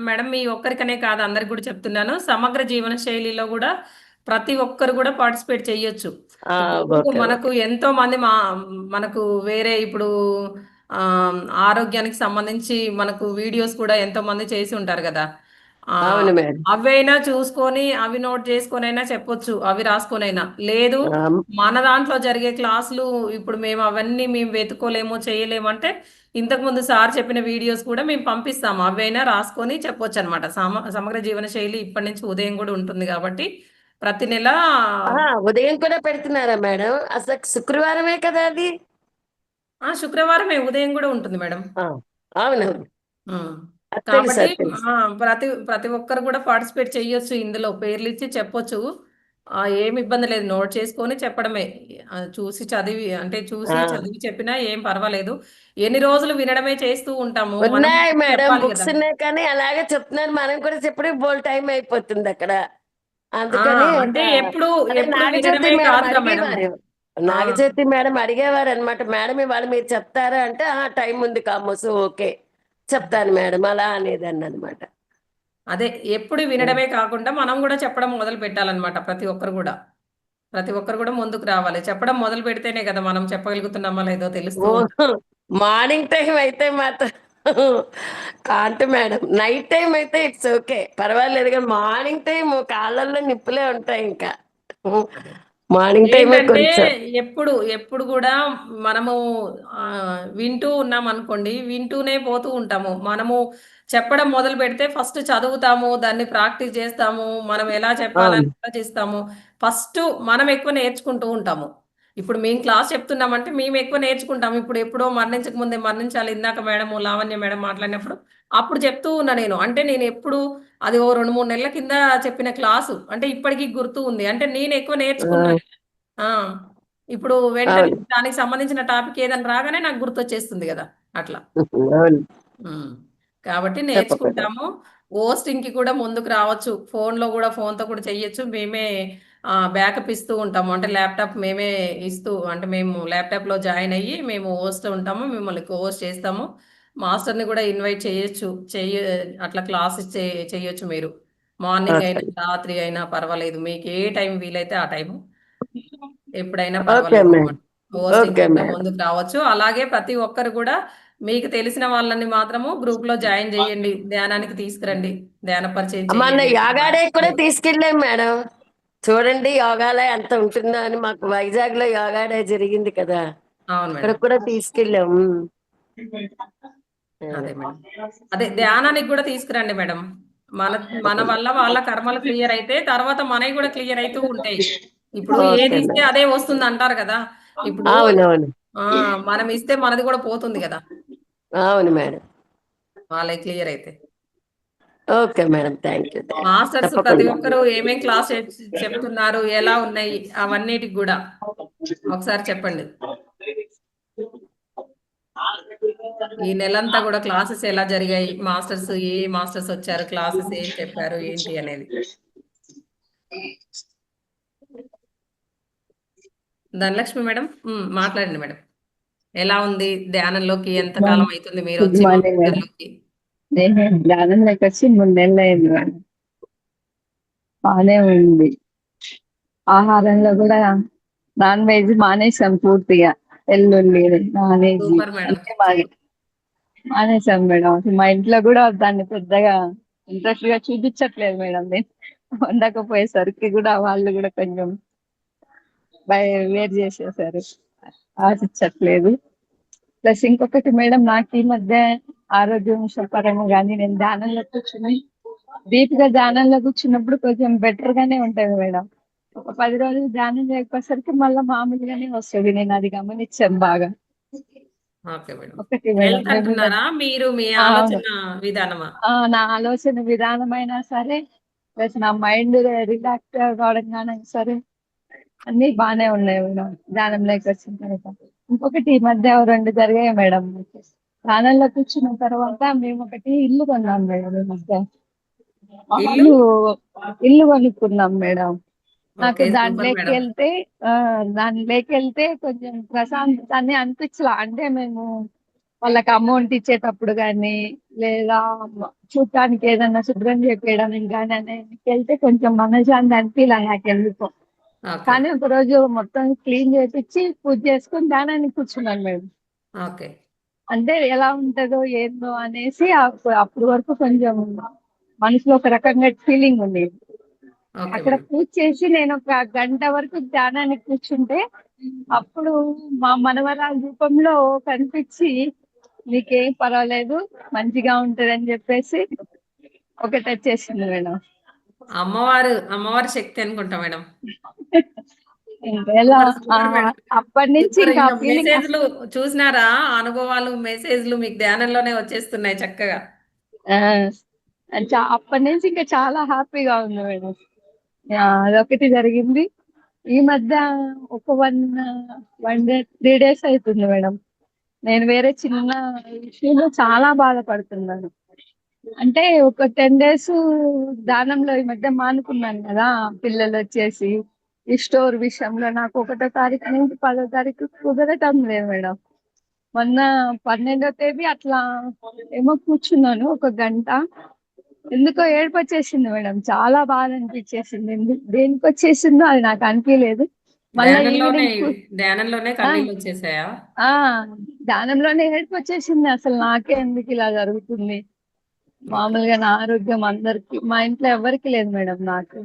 మేడం, మీ ఒక్కరికనే కాదు అందరికి కూడా చెప్తున్నాను, సమగ్ర జీవన శైలిలో కూడా ప్రతి ఒక్కరు కూడా పార్టిసిపేట్ చేయొచ్చు. ఇప్పుడు ఓకే మనకు ఎంతో మంది మనకు వేరే ఇప్పుడు ఆ, ఆరోగ్యానికి సంబంధించి మనకు వీడియోస్ కూడా ఎంతో మంది చేసి ఉంటారు కదా. ఆ అవును మేడం. అవైనా చూసుకొని అవి నోట్ చేసుకొనైనా చెప్పొచ్చు, అవి రాసుకొనైనా. లేదు ఆ, మన దాంట్లో జరిగే క్లాసులు ఇప్పుడు మేము అవన్నీ మేము వెతుకోలేము చేయలేము అంటే ఇంతకు ముందు సార్ చెప్పిన వీడియోస్ కూడా మేము పంపిస్తాము, అవైనా రాసుకొని చెప్పొచ్చు అనమాట. సమగ్ర జీవన శైలి ఇప్పటి నుంచి ఉదయం కూడా ఉంటుంది కాబట్టి ప్రతి నెల ఉదయం కూడా పెడుతున్నారా మేడం? అసలు శుక్రవారమే కదా అది. శుక్రవారమే ఉదయం కూడా ఉంటుంది మేడం. ఆ, అవునవును, ఉమ్. అది తెలుసు, కాబట్టి అది తెలుసు. ప్రతి ప్రతి ఒక్కరు కూడా పార్టిసిపేట్ చేయొచ్చు, ఇందులో పేర్లు ఇచ్చి చెప్పొచ్చు. ఏమి ఇబ్బంది లేదు, నోట్ చేసుకొని చెప్పడమే. చూసి చదివి అంటే చూసి ఆ, చదివి చెప్పినా ఏం పర్వాలేదు. ఎన్ని రోజులు వినడమే చేస్తూ ఉంటాము, మనం ఉన్నాయి మేడం, చెప్పాలి బుక్స్ కదా. ఉన్నాయి, కానీ అలాగే చెప్తున్నారు, మనం కూడా చెప్పడం బోల్ టైం అయిపోతుంది అక్కడ. ఆ అందుకని అంటే ఎప్పుడు అదే ఎప్పుడు నాగజ్యోతి వినడమే మేడం కాదుగా మేడం. అడిగేవారు. ఆ నాగజ్యోతి మేడం అడిగేవారు అనమాట, మేడం ఇవాళ మీరు చెప్తారా అంటే టైం ఉంది కామోసు, ఓకే చెప్తాను మేడం అలా అనేదాన్ని అనమాట. అదే ఎప్పుడు వినడమే కాకుండా మనం కూడా చెప్పడం మొదలు పెట్టాలన్నమాట. ప్రతి ఒక్కరు కూడా ముందుకు రావాలి. చెప్పడం మొదలు పెడితేనే కదా మనం చెప్పగలుగుతున్నామా లేదో తెలుస్తూ ఓ, ఉంటుంది. మార్నింగ్ టైం అయితే మాత్రం కాంట్ మేడం, నైట్ టైం అయితే ఇట్స్ ఓకే పర్వాలేదు, కానీ మార్నింగ్ టైం కాళ్ళల్లో నిప్పులే ఉంటాయి ఇంకా. అదే మార్నింగ్ టైమే ఏంటంటే కొంచెం. ఎప్పుడు ఎప్పుడు కూడా మనము ఆ, వింటూ ఉన్నాం అనుకోండి, వింటూనే పోతూ ఉంటాము. మనము చెప్పడం మొదలు పెడితే ఫస్ట్ చదువుతాము, దాన్ని ప్రాక్టీస్ చేస్తాము, మనం ఎలా చెప్పాలని అవును. ఆలోచిస్తాము. ఫస్ట్ మనం ఎక్కువ నేర్చుకుంటూ ఉంటాము. ఇప్పుడు మేము క్లాస్ చెప్తున్నామంటే మేము ఎక్కువ నేర్చుకుంటాము. ఇప్పుడు ఎప్పుడో మరణించక ముందే మరణించాలి, ఇందాక మేడం లావణ్య మేడం మాట్లాడినప్పుడు అప్పుడు చెప్తూ ఉన్నా నేను. అంటే నేను ఎప్పుడు అది ఓ 2-3 నెలల కింద చెప్పిన క్లాసు అంటే ఇప్పటికీ గుర్తు ఉంది. అంటే నేను ఎక్కువ నేర్చుకున్నా. ఆ, ఆ! ఇప్పుడు వెంటనే అవును. దానికి సంబంధించిన టాపిక్ ఏదైనా రాగానే నాకు గుర్తొచ్చేస్తుంది గదా! అట్లా. అవును, హ్మ్. కాబట్టి తప్పకుండా. నేర్చుకుంటాము. హోస్టింగ్‌కి కూడా ముందుకు రావచ్చు. ఫోన్‌తో కూడా చెయ్యొచ్చు. మేమే బ్యాకప్ ఇస్తూ ఉంటాము. అంటే ల్యాప్‌టాప్ మేమే ఇస్తూ అంటే మేము ల్యాప్‌టాప్‌లో జాయిన్ అయ్యి మేము హోస్ట్ ఉంటాము. మిమ్మల్ని హోస్ట్ చేస్తాము. మాస్టర్‌ని కూడా ఇన్వైట్ చేయొచ్చు. అట్లా క్లాసెస్ చెయ్యొచ్చు మీరు. మార్నింగ్ అయినా, ఓకే. రాత్రి అయినా పర్వాలేదు. మీకు ఏ టైం వీలైతే ఆ టైము. ఎప్పుడైనా ఓకే పర్వాలేదనమాట. మేడం. హోస్టింగ్‌కి ఓకే కూడా మేడం. ముందుకు రావచ్చు. అలాగే ప్రతి ఒక్కరు కూడా మీకు తెలిసిన వాళ్ళని మాత్రము గ్రూప్‌లో జాయిన్ చేయండి. ధ్యానానికి తీసుకురండి. ధ్యాన పరిచయం మొన్న చేయండి. యోగా డే కూడా తీసుకెళ్ళాం మేడం. చూడండి యోగాలో ఎంత ఉంటుందో అని, మాకు వైజాగ్ లో యోగా డే జరిగింది కదా, అవును అక్కడ మేడం. కూడా తీసుకెళ్ళాం. అదే మేడం. అదే ధ్యానానికి కూడా తీసుకురండి మేడం. మన మన తప్పకుండా. వల్ల వాళ్ళ కర్మలు క్లియర్ అయితే తర్వాత మనవి కూడా క్లియర్ అయితూ ఉంటాయి. ఇప్పుడు ఏది ఓకే ఇస్తే మేడం. అదే వస్తుంది అంటారు కదా. ఇప్పుడు అవునవును. మనం ఇస్తే మనది కూడా పోతుంది కదా, అవును మేడం. వాళ్ళకి క్లియర్ అయితే. Okay madam, thank you. Masters ప్రతి తప్పకుండా. ఒక్కరు ఏమేం క్లాస్ చెప్తున్నారు, ఎలా ఉన్నాయి, అవన్నిటికి కూడా ఒకసారి చెప్పండి. ఈ నెలంతా కూడా క్లాసెస్ ఎలా జరిగాయి, ఏ మాస్టర్స్ వచ్చారు, క్లాసెస్ ఏం చెప్పారు, ఏంటి అనేది. ధనలక్ష్మి మేడం మాట్లాడండి మేడం. ఎలా ఉంది ధ్యానంలోకి, ఎంత కాలం అవుతుంది మీరు గుడ్ వచ్చి మా మార్నింగ్ మేడం. దగ్గరలోకి? నేను ధ్యానంలోకి వచ్చి 3 నెలలు అయింది మేడం. బాగానే ఉంది. ఆహారంలో కూడా నాన్ వెజ్ మానేసాం పూర్తిగా. ఎల్లుల్లి, నాన్ వెజ్ సూపర్ మేడం. అన్ని మానేసాం మేడం. అసలు మా ఇంట్లో కూడా దాన్ని పెద్దగా ఇంట్రెస్ట్ గా చూపించట్లేదు మేడం. నేను వండకపోయేసరికి కూడా వాళ్ళు కూడా కొంచెం వేరు చేసేసారు, ఆశించట్లేదు. ప్లస్ ఇంకొకటి మేడం, నాకు ఈ మధ్య ఆరోగ్యం పరంగా కానీ నేను డీప్ గా ధ్యానంలో కూర్చున్నప్పుడు కొంచెం బెటర్ గానే ఉంటది మేడం. ఒక 10 రోజులు ధ్యానం చేయకపోయేసరికి మళ్ళీ మామూలుగానే వస్తుంది. నేను అది గమనించాను బాగా. Okay madam. ఒకటి మేడం హెల్త్ రెగ్యులర్. అంటున్నారా మీరు, మీ అవును. ఆలోచన విధానమా? నా ఆలోచన విధానమైనా సరే, ప్లస్ నా మైండ్ రిలాక్స్ కావడం కానీ సరే, అన్ని బాగానే ఉన్నాయి మేడం ధ్యానంలోకి వచ్చిన తర్వాత. ఇంకొకటి ఈ మధ్య 2 జరిగాయి మేడం. ధ్యానంలో కూర్చున్న తర్వాత మేము ఒకటి ఇల్లు కొన్నాం మేడం ఈ మధ్య. మా ఇల్లు వాళ్ళు ఇల్లు కొనుక్కున్నాం మేడం. నాకు ఓకే, సూపర్ మేడం. దానిలోకి వెళ్తే కొంచెం ప్రశాంతత అనిపించలా. అంటే మేము వాళ్ళకి అమౌంట్ ఇచ్చేటప్పుడు కానీ లేదా చూడటానికి ఏదైనా శుభ్రం చేపించడానికి కానీ అనేది వెళ్తే కొంచెం మనశ్శాంతి అనిపించలే నాకు ఎందుకో. ఓకే కానీ ఒక రోజు మొత్తం క్లీన్ చేపించి పూజ చేసుకుని ధ్యానానికి కూర్చున్నాను మేడం. ఓకే అంటే ఎలా ఉంటుందో ఏందో అనేసి అప్పుడు వరకు కొంచెం మనసులో ఒక రకంగా ఫీలింగ్ ఉంది. ఓకే అక్కడ మేడం. పూజ చేసి నేను ఒక గంట వరకు ధ్యానానికి కూర్చుంటే అప్పుడు మా మనవరాల రూపంలో కనిపించి నీకేం పర్వాలేదు మంచిగా ఉంటది అని చెప్పేసి ఒకటి వచ్చేసింది మేడం. అమ్మవారి శక్తి అనుకుంటా మేడం. ఇంకా ఎలా సూపర్ సూపర్ మేడం. అప్పటి నుంచి సూపర్. ఇంకా ఇంకా ఫీలింగ్ మెసేజ్లు చూసినారా? అనుభవాలు మెసేజ్లు మీకు ధ్యానంలోనే వచ్చేస్తున్నాయి చక్కగా. అప్పటి నుంచి ఇంకా చాలా హ్యాపీగా ఉంది మేడం. అదొకటి జరిగింది. ఈ మధ్య ఒక 3 days అవుతుంది మేడం. నేను వేరే చిన్న విషయంలో చాలా బాధపడుతున్నాను. అంటే ఒక 10 days దానంలో ఈ మధ్య మానుకున్నాను కదా. పిల్లలు వచ్చేసి ఈ స్టోర్ విషయంలో నాకు 1వ తారీఖు నుంచి 10వ తారీఖు కుదరటం లేదు మేడం. మొన్న 12వ తేదీ అట్లా ఏమో కూర్చున్నాను ఒక గంట. ఎందుకో ఏడుపు వచ్చేసింది మేడం. చాలా బాధ అనిపించేసింది. దేనికి వచ్చేసిందో అది నాకు అనిపించలేదు. మళ్ళీ ఈవినింగ్ ధ్యానంలోనే కన్నీళ్ళు వచ్చేసాయా? ధ్యానంలోనే ఏడుపు వచ్చేసింది. అసలు నాకే ఎందుకు ఇలా జరుగుతుంది. మామూలుగా నా ఆరోగ్యం అందరికి మా ఇంట్లో ఎవరికి లేదు మేడం. నాకు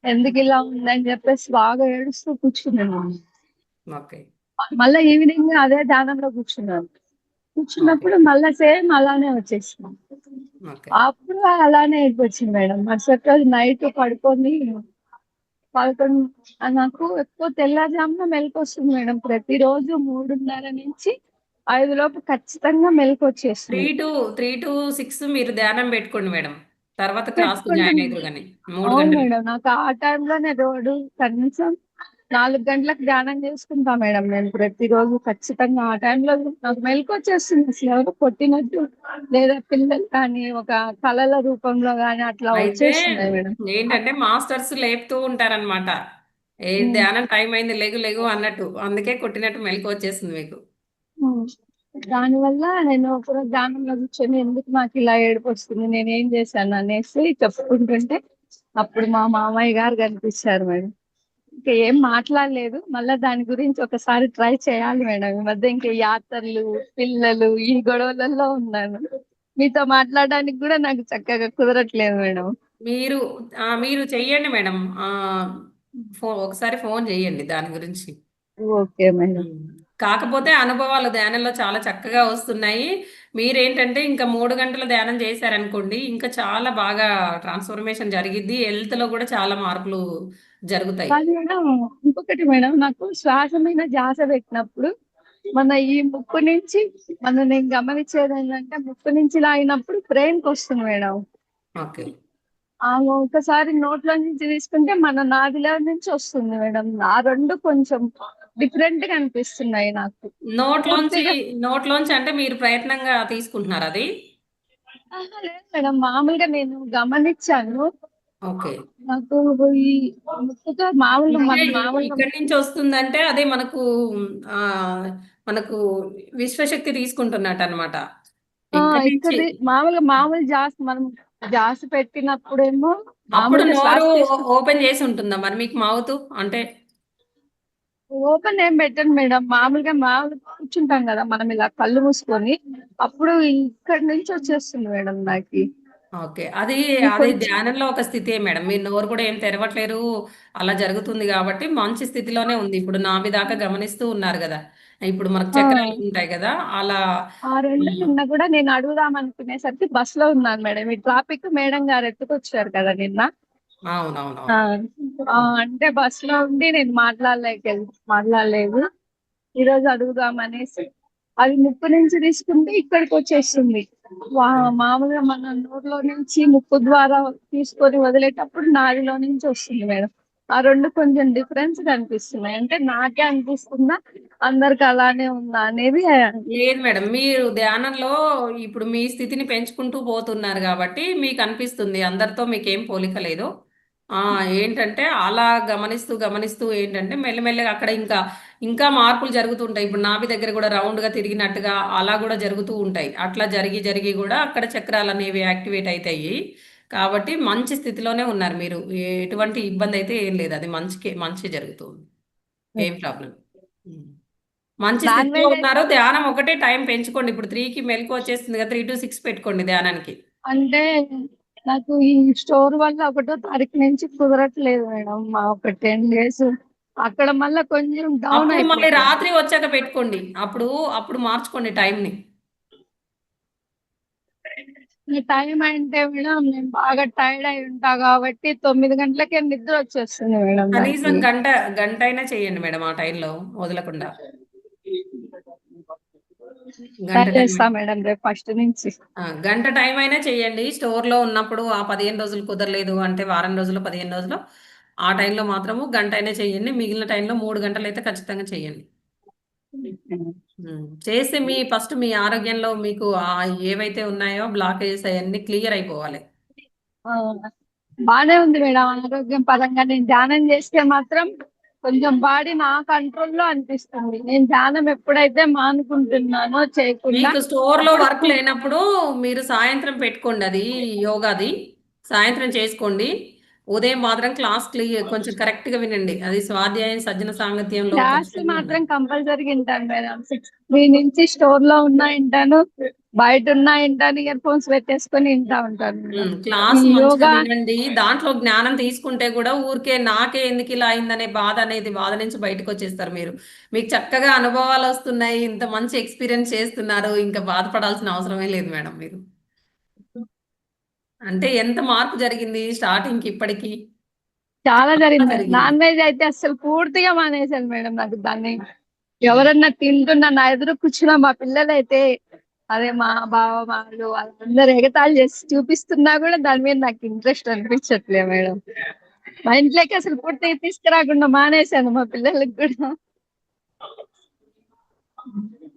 ఎందుకు ఇలా ఉందని చెప్పేసి బాగా ఏడుస్తూ కూర్చున్నాను. ఓకే మళ్ళీ ఈవినింగ్ అదే ధ్యానంలో కూర్చున్నప్పుడు మళ్ళీ సేమ్ అలానే వచ్చేసింది. ఓకే అప్పుడు అలానే వచ్చింది మేడం. మరుసటి రోజు నైట్ పడుకొని 11 నాకు ఎక్కువ తెల్లజామున మెలకు వస్తుంది మేడం. ప్రతిరోజు 3:30 నుంచి 5 లోపు ఖచ్చితంగా మెలకు వచ్చేస్తుంది. 3 to 6 మీరు ధ్యానం పెట్టుకోండి మేడం. తర్వాత క్లాస్ జాయిన్ పెట్టుకుంటున్నాను. అయ్యారు కానీ 3 అవును గంటలు. మేడం. నాకు ఆ టైంలోనే కనీసం 4 గంటలకు ధ్యానం చేసుకుంటా మేడం. నేను ప్రతిరోజు ఖచ్చితంగా ఆ టైంలో నాకు మెలకు వచ్చేస్తుంది. అసలు ఎవరు కొట్టినట్టు లేదా పిల్లలు కానీ ఒక కళల రూపంలో కానీ అట్లా అయితే వచ్చేస్తున్నాయి మేడం. ఏంటంటే మాస్టర్స్ లేపుతూ ఉంటారన్నమాట. ఏ ధ్యానం టైం అయింది, లెగు లెగు అన్నట్టు. అందుకే కొట్టినట్టు మెలకు వచ్చేస్తుంది మీకు. దానివల్ల నేను ఒకరోజు ధ్యానంలో కూర్చొని ఎందుకు నాకు ఇలా ఏడుపు వస్తుంది, నేను ఏం చేశాను అనేసి చెప్పుకుంటుంటే అప్పుడు మా మామయ్య గారు కనిపించారు మేడం. ఇంకా ఏం మాట్లాడలేదు. మళ్ళీ దాని గురించి ఒకసారి ట్రై చేయాలి మేడం. ఈ మధ్య ఇంకా యాత్రలు పిల్లలు ఈ గొడవలలో ఉన్నాను. మీతో మాట్లాడడానికి కూడా నాకు చక్కగా కుదరట్లేదు మేడం. మీరు చెయ్యండి మేడం. ఒకసారి ఫోన్ చేయండి దాని గురించి. Okay madam. కాకపోతే అనుభవాలు ధ్యానంలో చాలా చక్కగా వస్తున్నాయి. మీరేంటంటే ఇంకా 3 గంటల ధ్యానం చేశారనుకోండి, ఇంకా చాలా బాగా ట్రాన్స్ఫర్మేషన్ జరిగిద్ది. హెల్త్‌లో కూడా చాలా మార్పులు జరుగుతాయి. కానీ మేడం ఇంకొకటి మేడం, నాకు శ్వాస మీద ధ్యాస పెట్టినప్పుడు మన ఈ ముక్కు నుంచి నేను గమనించేది ఏంటంటే ముక్కు నుంచి లాగినప్పుడు బ్రెయిన్కి వస్తుంది మేడం. ఓకే ఒకసారి నోట్లో నుంచి తీసుకుంటే మన నాభిలో నుంచి వస్తుంది మేడం. ఆ 2 కొంచెం డిఫరెంట్ గా అనిపిస్తున్నాయి నాకు. నోట్లోంచి పూర్తిగా నోట్లోంచి అంటే మీరు ప్రయత్నంగా తీసుకుంటున్నారా అది? లేదు మేడం. మామూలుగా నేను గమనించాను. ఓకే నాకు ఈ ముక్కుతో మామూలుగా అంటే మన మామూలుగా ఇక్కడి నుంచి వస్తుందంటే అదే ఆ మనకు విశ్వశక్తి తీసుకుంటున్నట్టు అనమాట. ఇక్కడి నుంచి ఇక్కడ మామూలు మనం జాస్ పెట్టినప్పుడేమో అప్పుడు మామూలుగా నోరు శ్వాస తీసుకుంటాం. ఓపెన్ చేసి ఉంటుందా మరి మీకు మౌత్? అంటే ఓపెన్ ఏం పెట్టండి మేడం. మామూలుగా కూర్చుంటాం కదా మనం ఇలా కళ్ళు మూసుకొని, అప్పుడు ఇక్కడ నుంచి వచ్చేస్తుంది మేడం నాకు. ఓకే. అది కొంచెం ధ్యానంలో ఒక స్థితే మేడం. మీరు నోరు కూడా ఏం తెరవట్లేరు. అలా జరుగుతుంది కాబట్టి మంచి స్థితిలోనే ఉంది. ఇప్పుడు నాభి దాకా గమనిస్తూ ఉన్నారు గదా! ఇప్పుడు మనకు ఆ చక్రాలు ఉంటాయి గదా! అలా ఆ 2 హ్మ్. నిన్న కూడా నేను అడుగుదాం అనుకునేసరికి బస్ లో ఉన్నాను మేడం. ఈ ట్రాఫిక్ మేడం గారు ఎత్తుకొచ్చారు కదా నిన్న. అవునవునవును. అంటే బస్ లో ఉండి నేను మాట్లాడలేదు. ఈరోజు అడుగుదాం అనేసి అది ముక్కు నుంచి తీసుకుంటే ఇక్కడికి వచ్చేస్తుంది. మామూలుగా మన నోట్లో నుంచి ముక్కు ద్వారా తీసుకొని వదిలేటప్పుడు నాడిలో నుంచి వస్తుంది మేడం. ఆ రెండు కొంచెం డిఫరెన్స్ కనిపిస్తున్నాయి. అంటే నాకే అనిపిస్తుందా అందరికి అలానే ఉందా అనేది లేదు మేడం, మీరు ధ్యానంలో ఇప్పుడు మీ స్థితిని పెంచుకుంటూ పోతున్నారు కాబట్టి మీకు అనిపిస్తుంది, అందరితో మీకేం పోలిక లేదు. ఏంటంటే అలా గమనిస్తూ గమనిస్తూ ఏంటంటే మెల్లమెల్లగా అక్కడ ఇంకా ఇంకా మార్పులు జరుగుతుంటాయి. ఇప్పుడు నాభి దగ్గర కూడా రౌండ్గా తిరిగినట్టుగా అలా కూడా జరుగుతూ ఉంటాయి. అట్లా జరిగి జరిగి కూడా అక్కడ చక్రాలు అనేవి యాక్టివేట్ అవుతాయి. కాబట్టి మంచి స్థితిలోనే ఉన్నారు మీరు. ఎటువంటి ఇబ్బంది అయితే ఏం లేదు, అది మంచి జరుగుతుంది. ఏం ప్రాబ్లం. మంచి నాన్ స్థితిలో వెజ్ ఉన్నారు. ధ్యానం ఒకటే టైం పెంచుకోండి. ఇప్పుడు 3కి మెలకు వచ్చేస్తుంది కదా, 3 to 6 పెట్టుకోండి ధ్యానానికి. అంటే నాకు ఈ స్టోర్ వల్ల 1వ తారీఖు నుంచి కుదరట్లేదు మేడం. ఒక 10 డేస్ అక్కడ మళ్ళీ కొంచెం డౌన్ అప్పుడు మళ్ళీ అయిపోతుంది. రాత్రి వచ్చాక పెట్టుకోండి. అప్పుడు మార్చుకోండి టైంని. ఈ టైం అంటే మేడం నేను బాగా టైర్డ్ అయి ఉంటా కాబట్టి 9 గంటలకే నిద్ర వచ్చేస్తుంది మేడం కనీసం నాకు. గంట అయినా చేయండి మేడం ఆ టైంలో వదలకుండా. ట్రై గంట టైం చేస్తా మేడం రేపు ఫస్ట్ నుంచి. గంట టైం అయినా చేయండి. స్టోర్లో ఉన్నప్పుడు ఆ 15 రోజులు కుదరలేదు అంటే వారం రోజులు 15 రోజులు ఆ టైంలో మాత్రము గంట అయినా చేయండి. మిగిలిన టైంలో 3 గంటలు అయితే ఖచ్చితంగా చేయండి. చేస్తే ఫస్ట్ మీ ఆరోగ్యంలో మీకు ఏవైతే ఉన్నాయో బ్లాకేజెస్ అవన్నీ క్లియర్ అయిపోవాలి. ఆ, బానే ఉంది మేడం ఆరోగ్యం పరంగా. నేను ధ్యానం చేస్తే మాత్రం కొంచెం బాడీ నా కంట్రోల్లో అనిపిస్తుంది. నేను ధ్యానం ఎప్పుడైతే మానుకుంటున్నానో చేయకుండా మీకు స్టోర్లో అప్పుడు వర్క్ లేనప్పుడు మీరు సాయంత్రం పెట్టుకోండి, అది యోగాది సాయంత్రం చేసుకోండి. ఉదయం మాత్రం క్లాస్ కొంచెం కరెక్ట్గా వినండి. అది స్వాధ్యాయం సజ్జన సాంగత్యంలో క్లాస్ ఖచ్చితంగా మాత్రం ఉండాలి. కంపల్సరీగా వింటాను మేడం. 6 నుంచి స్టోర్ లో ఉన్నా వింటాను, బయట ఉన్నా వింటాను, ఇయర్ ఫోన్స్ పెట్టేసుకొని వింటా ఉంటాను మేడం. ఈ క్లాస్ మంచిగా యోగా వినండి. దాంట్లో జ్ఞానం తీసుకుంటే కూడా ఊరికే నాకే ఎందుకు ఇలా అయిందనే బాధ నుంచి బయటకు వచ్చేస్తారు మీరు. మీకు చక్కగా అనుభవాలు వస్తున్నాయి, ఇంత మంచి ఎక్స్పీరియన్స్ చేస్తున్నారు, ఇంకా బాధపడాల్సిన అవసరమే లేదు మేడం మీరు. అంటే ఎంత మార్పు జరిగింది స్టార్టింగ్కి ఇప్పటికి? చాలా చాలా జరిగింది. జరిగింది. నాన్ వెజ్ అయితే అసలు పూర్తిగా మానేశాను మేడం. నాకు దాన్ని ఎవరన్నా తింటున్నా నా ఎదురు కూర్చున్న మా పిల్లలు అయితే అదే మా బావ వాళ్ళు వాళ్ళందరూ ఎగతాళి చేసి చూపిస్తున్నా కూడా దాని మీద నాకు ఇంట్రెస్ట్ అనిపించట్లే మేడం. మా ఇంట్లోకి అసలు పూర్తిగా తీసుకురాకుండా మానేశాను మా పిల్లలకి కూడా.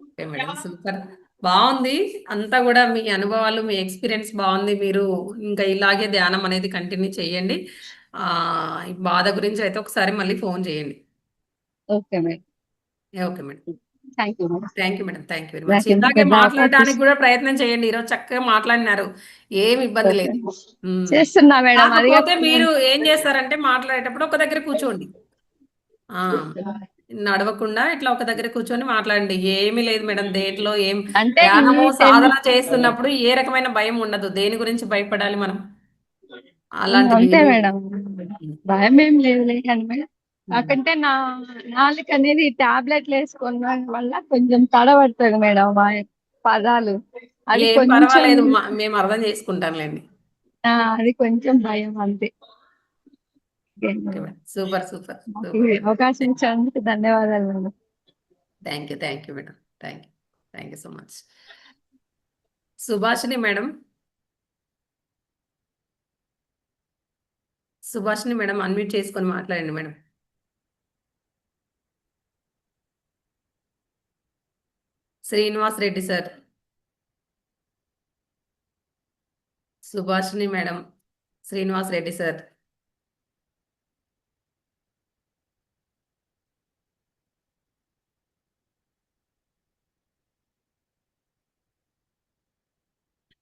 Okay madam, super. బాగుంది. అంతా కూడా మీ అనుభవాలు, మీ ఎక్స్పీరియన్స్ బాగుంది. మీరు ఇంకా ఇలాగే ధ్యానం అనేది కంటిన్యూ చేయండి. ఈ బాధ గురించి అయితే ఒకసారి మళ్ళీ ఫోన్ చేయండి. Okay madam. Okay madam. Thank you madam. Thank you madam, thank you very much. నాకు ఇంత ఇలాగే పెద్ద అవకాశం మాట్లాడడానికి కూడా ప్రయత్నం చేయండి. ఈరోజు చక్కగా మాట్లాడినారు, ఏమి ఇబ్బంది లేదు. ఉమ్. చేస్తున్నా మేడం. అది కాకపోతే మీరు ఏం చేస్తారంటే మాట్లాడేటప్పుడు ఒక దగ్గర కూర్చోండి. ఆ నడవకుండా ఇట్లా ఒక దగ్గర కూర్చొని మాట్లాడండి. ఏమీ లేదు మేడం, దేంట్లో ఏం అంటే ఈ ధ్యానము 10 సాధన చేస్తున్నప్పుడు ఏ రకమైన భయం ఉండదు. దేని గురించి భయపడాలి మనం? అలాంటిది అంతే ఏమీ మేడం. భయం ఏం లేదులే కానీ మేడం. కాకంటే నా నాలుక అనేది టాబ్లెట్లు వేసుకోవడం వల్ల కొంచెం తడబడుతుంది మేడం మా పదాలు. అది ఏం కొంచెం పర్వాలేదు, మేము అర్థం చేసుకుంటాంలేండి. అది కొంచెం భయం అంతే. ఓకే మేడం, సూపర్ సూపర్ నాకు ఈ సూపర్. అవకాశం ఇచ్చినందుకు ధన్యవాదాలు madam. Thank you madam, thank you so much. Subhashini madam, Subhashini madam unmute చేసుకొని మాట్లాడండి madam. Srinivas Reddy sir, Subhashini madam, Srinivas Reddy sir.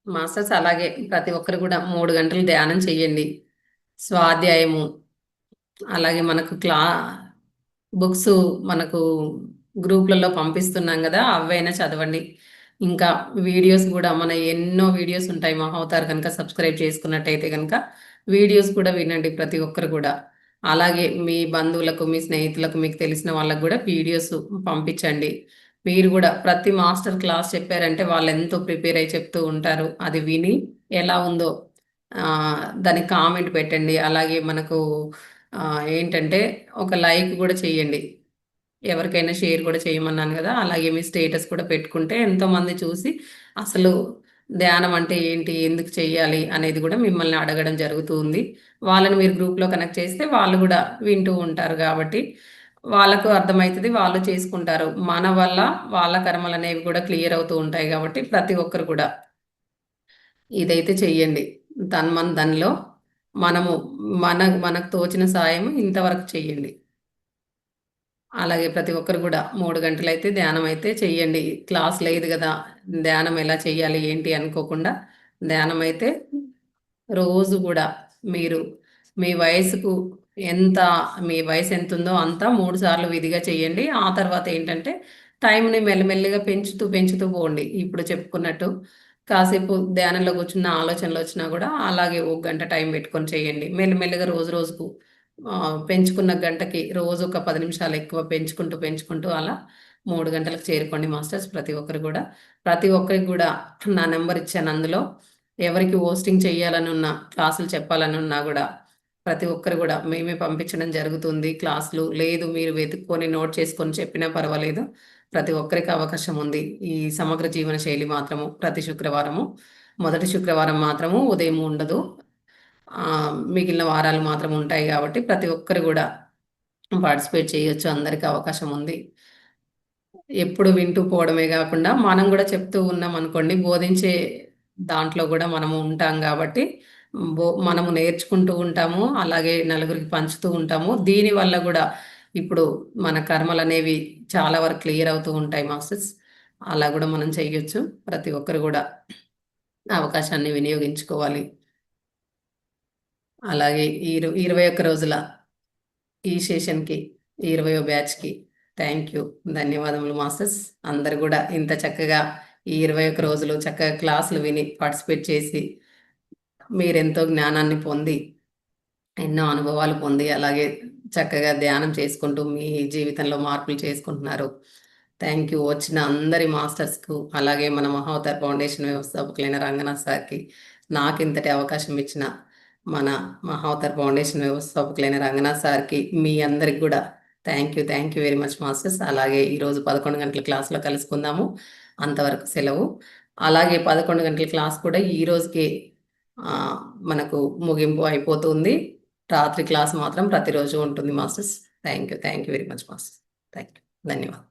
Masters అలాగే ప్రతి ఒక్కరు కూడా 3 గంటలు ధ్యానం చేయండి. స్వాధ్యాయము, అలాగే మనకు బుక్స్ మనకు గ్రూప్లలో పంపిస్తున్నాం కదా, అవైనా చదవండి. ఇంకా వీడియోస్ కూడా మన ఎన్నో వీడియోస్ ఉంటాయి. మా అవతార్ కనుక సబ్స్క్రైబ్ చేసుకున్నట్టయితే కనుక వీడియోస్ కూడా వినండి ప్రతి ఒక్కరు కూడా. అలాగే మీ బంధువులకు, మీ స్నేహితులకు, మీకు తెలిసిన వాళ్ళకు కూడా వీడియోస్ పంపించండి. మీరు కూడా ప్రతి మాస్టర్ క్లాస్ చెప్పారంటే వాళ్ళు ఎంతో ప్రిపేర్ అయి చెప్తూ ఉంటారు. అది విని ఎలా ఉందో దానికి కామెంట్ పెట్టండి. అలాగే మనకు ఏంటంటే ఒక లైక్ కూడా చేయండి. ఎవరికైనా షేర్ కూడా చేయమన్నాను కదా, అలాగే మీ స్టేటస్ కూడా పెట్టుకుంటే ఎంతోమంది చూసి అసలు ధ్యానం అంటే ఏంటి, ఎందుకు చెయ్యాలి అనేది కూడా మిమ్మల్ని అడగడం జరుగుతుంది. వాళ్ళని మీరు గ్రూప్లో కనెక్ట్ చేస్తే వాళ్ళు కూడా వింటూ ఉంటారు కాబట్టి వాళ్ళకు అర్థమవుతుంది, వాళ్ళు చేసుకుంటారు. మన వల్ల వాళ్ళ కర్మలు అనేవి కూడా క్లియర్ అవుతూ ఉంటాయి కాబట్టి ప్రతి ఒక్కరు కూడా ఇదైతే చెయ్యండి. దానిలో మనము మనకు తోచిన సాయం ఇంతవరకు చెయ్యండి. అలాగే ప్రతి ఒక్కరు కూడా 3 గంటలైతే ధ్యానం అయితే చెయ్యండి. క్లాస్ లేదు కదా, ధ్యానం ఎలా చెయ్యాలి ఏంటి అనుకోకుండా ధ్యానం అయితే రోజు కూడా మీరు మీ వయసుకు ఎంత మీ వయసు ఎంత ఉందో అంతా 3 సార్లు విధిగా చేయండి. ఆ తర్వాత ఏంటంటే టైంని మెల్లిమెల్లిగా పెంచుతూ పెంచుతూ పోండి. ఇప్పుడు చెప్పుకున్నట్టు కాసేపు ధ్యానంలో కూర్చున్న ఆలోచనలు వచ్చినా కూడా అలాగే ఒక గంట టైం పెట్టుకొని చేయండి. మెల్లిమెల్లిగా రోజు రోజుకు పెంచుకున్న గంటకి రోజు ఒక 10 నిమిషాలు ఎక్కువ పెంచుకుంటూ పెంచుకుంటూ అలా 3 గంటలకు చేరుకోండి మాస్టర్స్. ప్రతి ఒక్కరికి కూడా నా నెంబర్ ఇచ్చాను. అందులో ఎవరికి హోస్టింగ్ చేయాలని ఉన్నా, క్లాసులు చెప్పాలని ఉన్నా కూడా ప్రతి ఒక్కరు కూడా మేమే పంపించడం జరుగుతుంది. క్లాసులు లేదు మీరు వెతుక్కొని నోట్ చేసుకొని చెప్పినా పర్వాలేదు. ప్రతి ఒక్కరికి అవకాశం ఉంది. ఈ సమగ్ర జీవన శైలి మాత్రము ప్రతి శుక్రవారము, మొదటి శుక్రవారం మాత్రము ఉదయం ఉండదు. మిగిలిన వారాలు మాత్రం ఉంటాయి కాబట్టి ప్రతి ఒక్కరు కూడా పార్టిసిపేట్ చేయొచ్చు. అందరికీ అవకాశం ఉంది. ఎప్పుడు వింటూ పోవడమే కాకుండా మనం కూడా చెప్తూ ఉన్నాం అనుకోండి, బోధించే దాంట్లో కూడా మనము ఉంటాం కాబట్టి మనము నేర్చుకుంటూ ఉంటాము, అలాగే నలుగురికి పంచుతూ ఉంటాము. దీనివల్ల కూడా ఇప్పుడు మన కర్మలు అనేవి చాలా వరకు క్లియర్ అవుతూ ఉంటాయి మాస్టర్స్. అలా కూడా మనం చెయ్యొచ్చు. ప్రతి ఒక్కరు కూడా అవకాశాన్ని వినియోగించుకోవాలి. అలాగే 21 రోజుల ఈ సెషన్కి 20వ బ్యాచ్కి థ్యాంక్ యూ, ధన్యవాదములు మాస్టర్స్. అందరు కూడా ఇంత చక్కగా ఈ 21 రోజులు చక్కగా క్లాసులు విని పార్టిసిపేట్ చేసి మీరెంతో జ్ఞానాన్ని పొంది ఎన్నో అనుభవాలు పొంది అలాగే చక్కగా ధ్యానం చేసుకుంటూ మీ జీవితంలో మార్పులు చేసుకుంటున్నారు. థ్యాంక్ యూ వచ్చిన అందరి మాస్టర్స్కు, అలాగే మన మహావతార్ ఫౌండేషన్ వ్యవస్థాపకులైన రంగనాథ్ సార్కి, నాకు ఇంతటి అవకాశం ఇచ్చిన మన మహావతార్ ఫౌండేషన్ వ్యవస్థాపకులైన రంగనాథ్ సార్కి, మీ అందరికి కూడా thank you very much masters. అలాగే ఈరోజు 11 గంటల క్లాస్లో కలుసుకుందాము. అంతవరకు సెలవు. అలాగే 11 గంటల క్లాస్ కూడా ఈ రోజుకే మనకు ముగింపు అయిపోతుంది. రాత్రి క్లాస్ మాత్రం ప్రతిరోజు ఉంటుంది masters. Thank you very much masters. Thank you, ధన్యవాదాలు.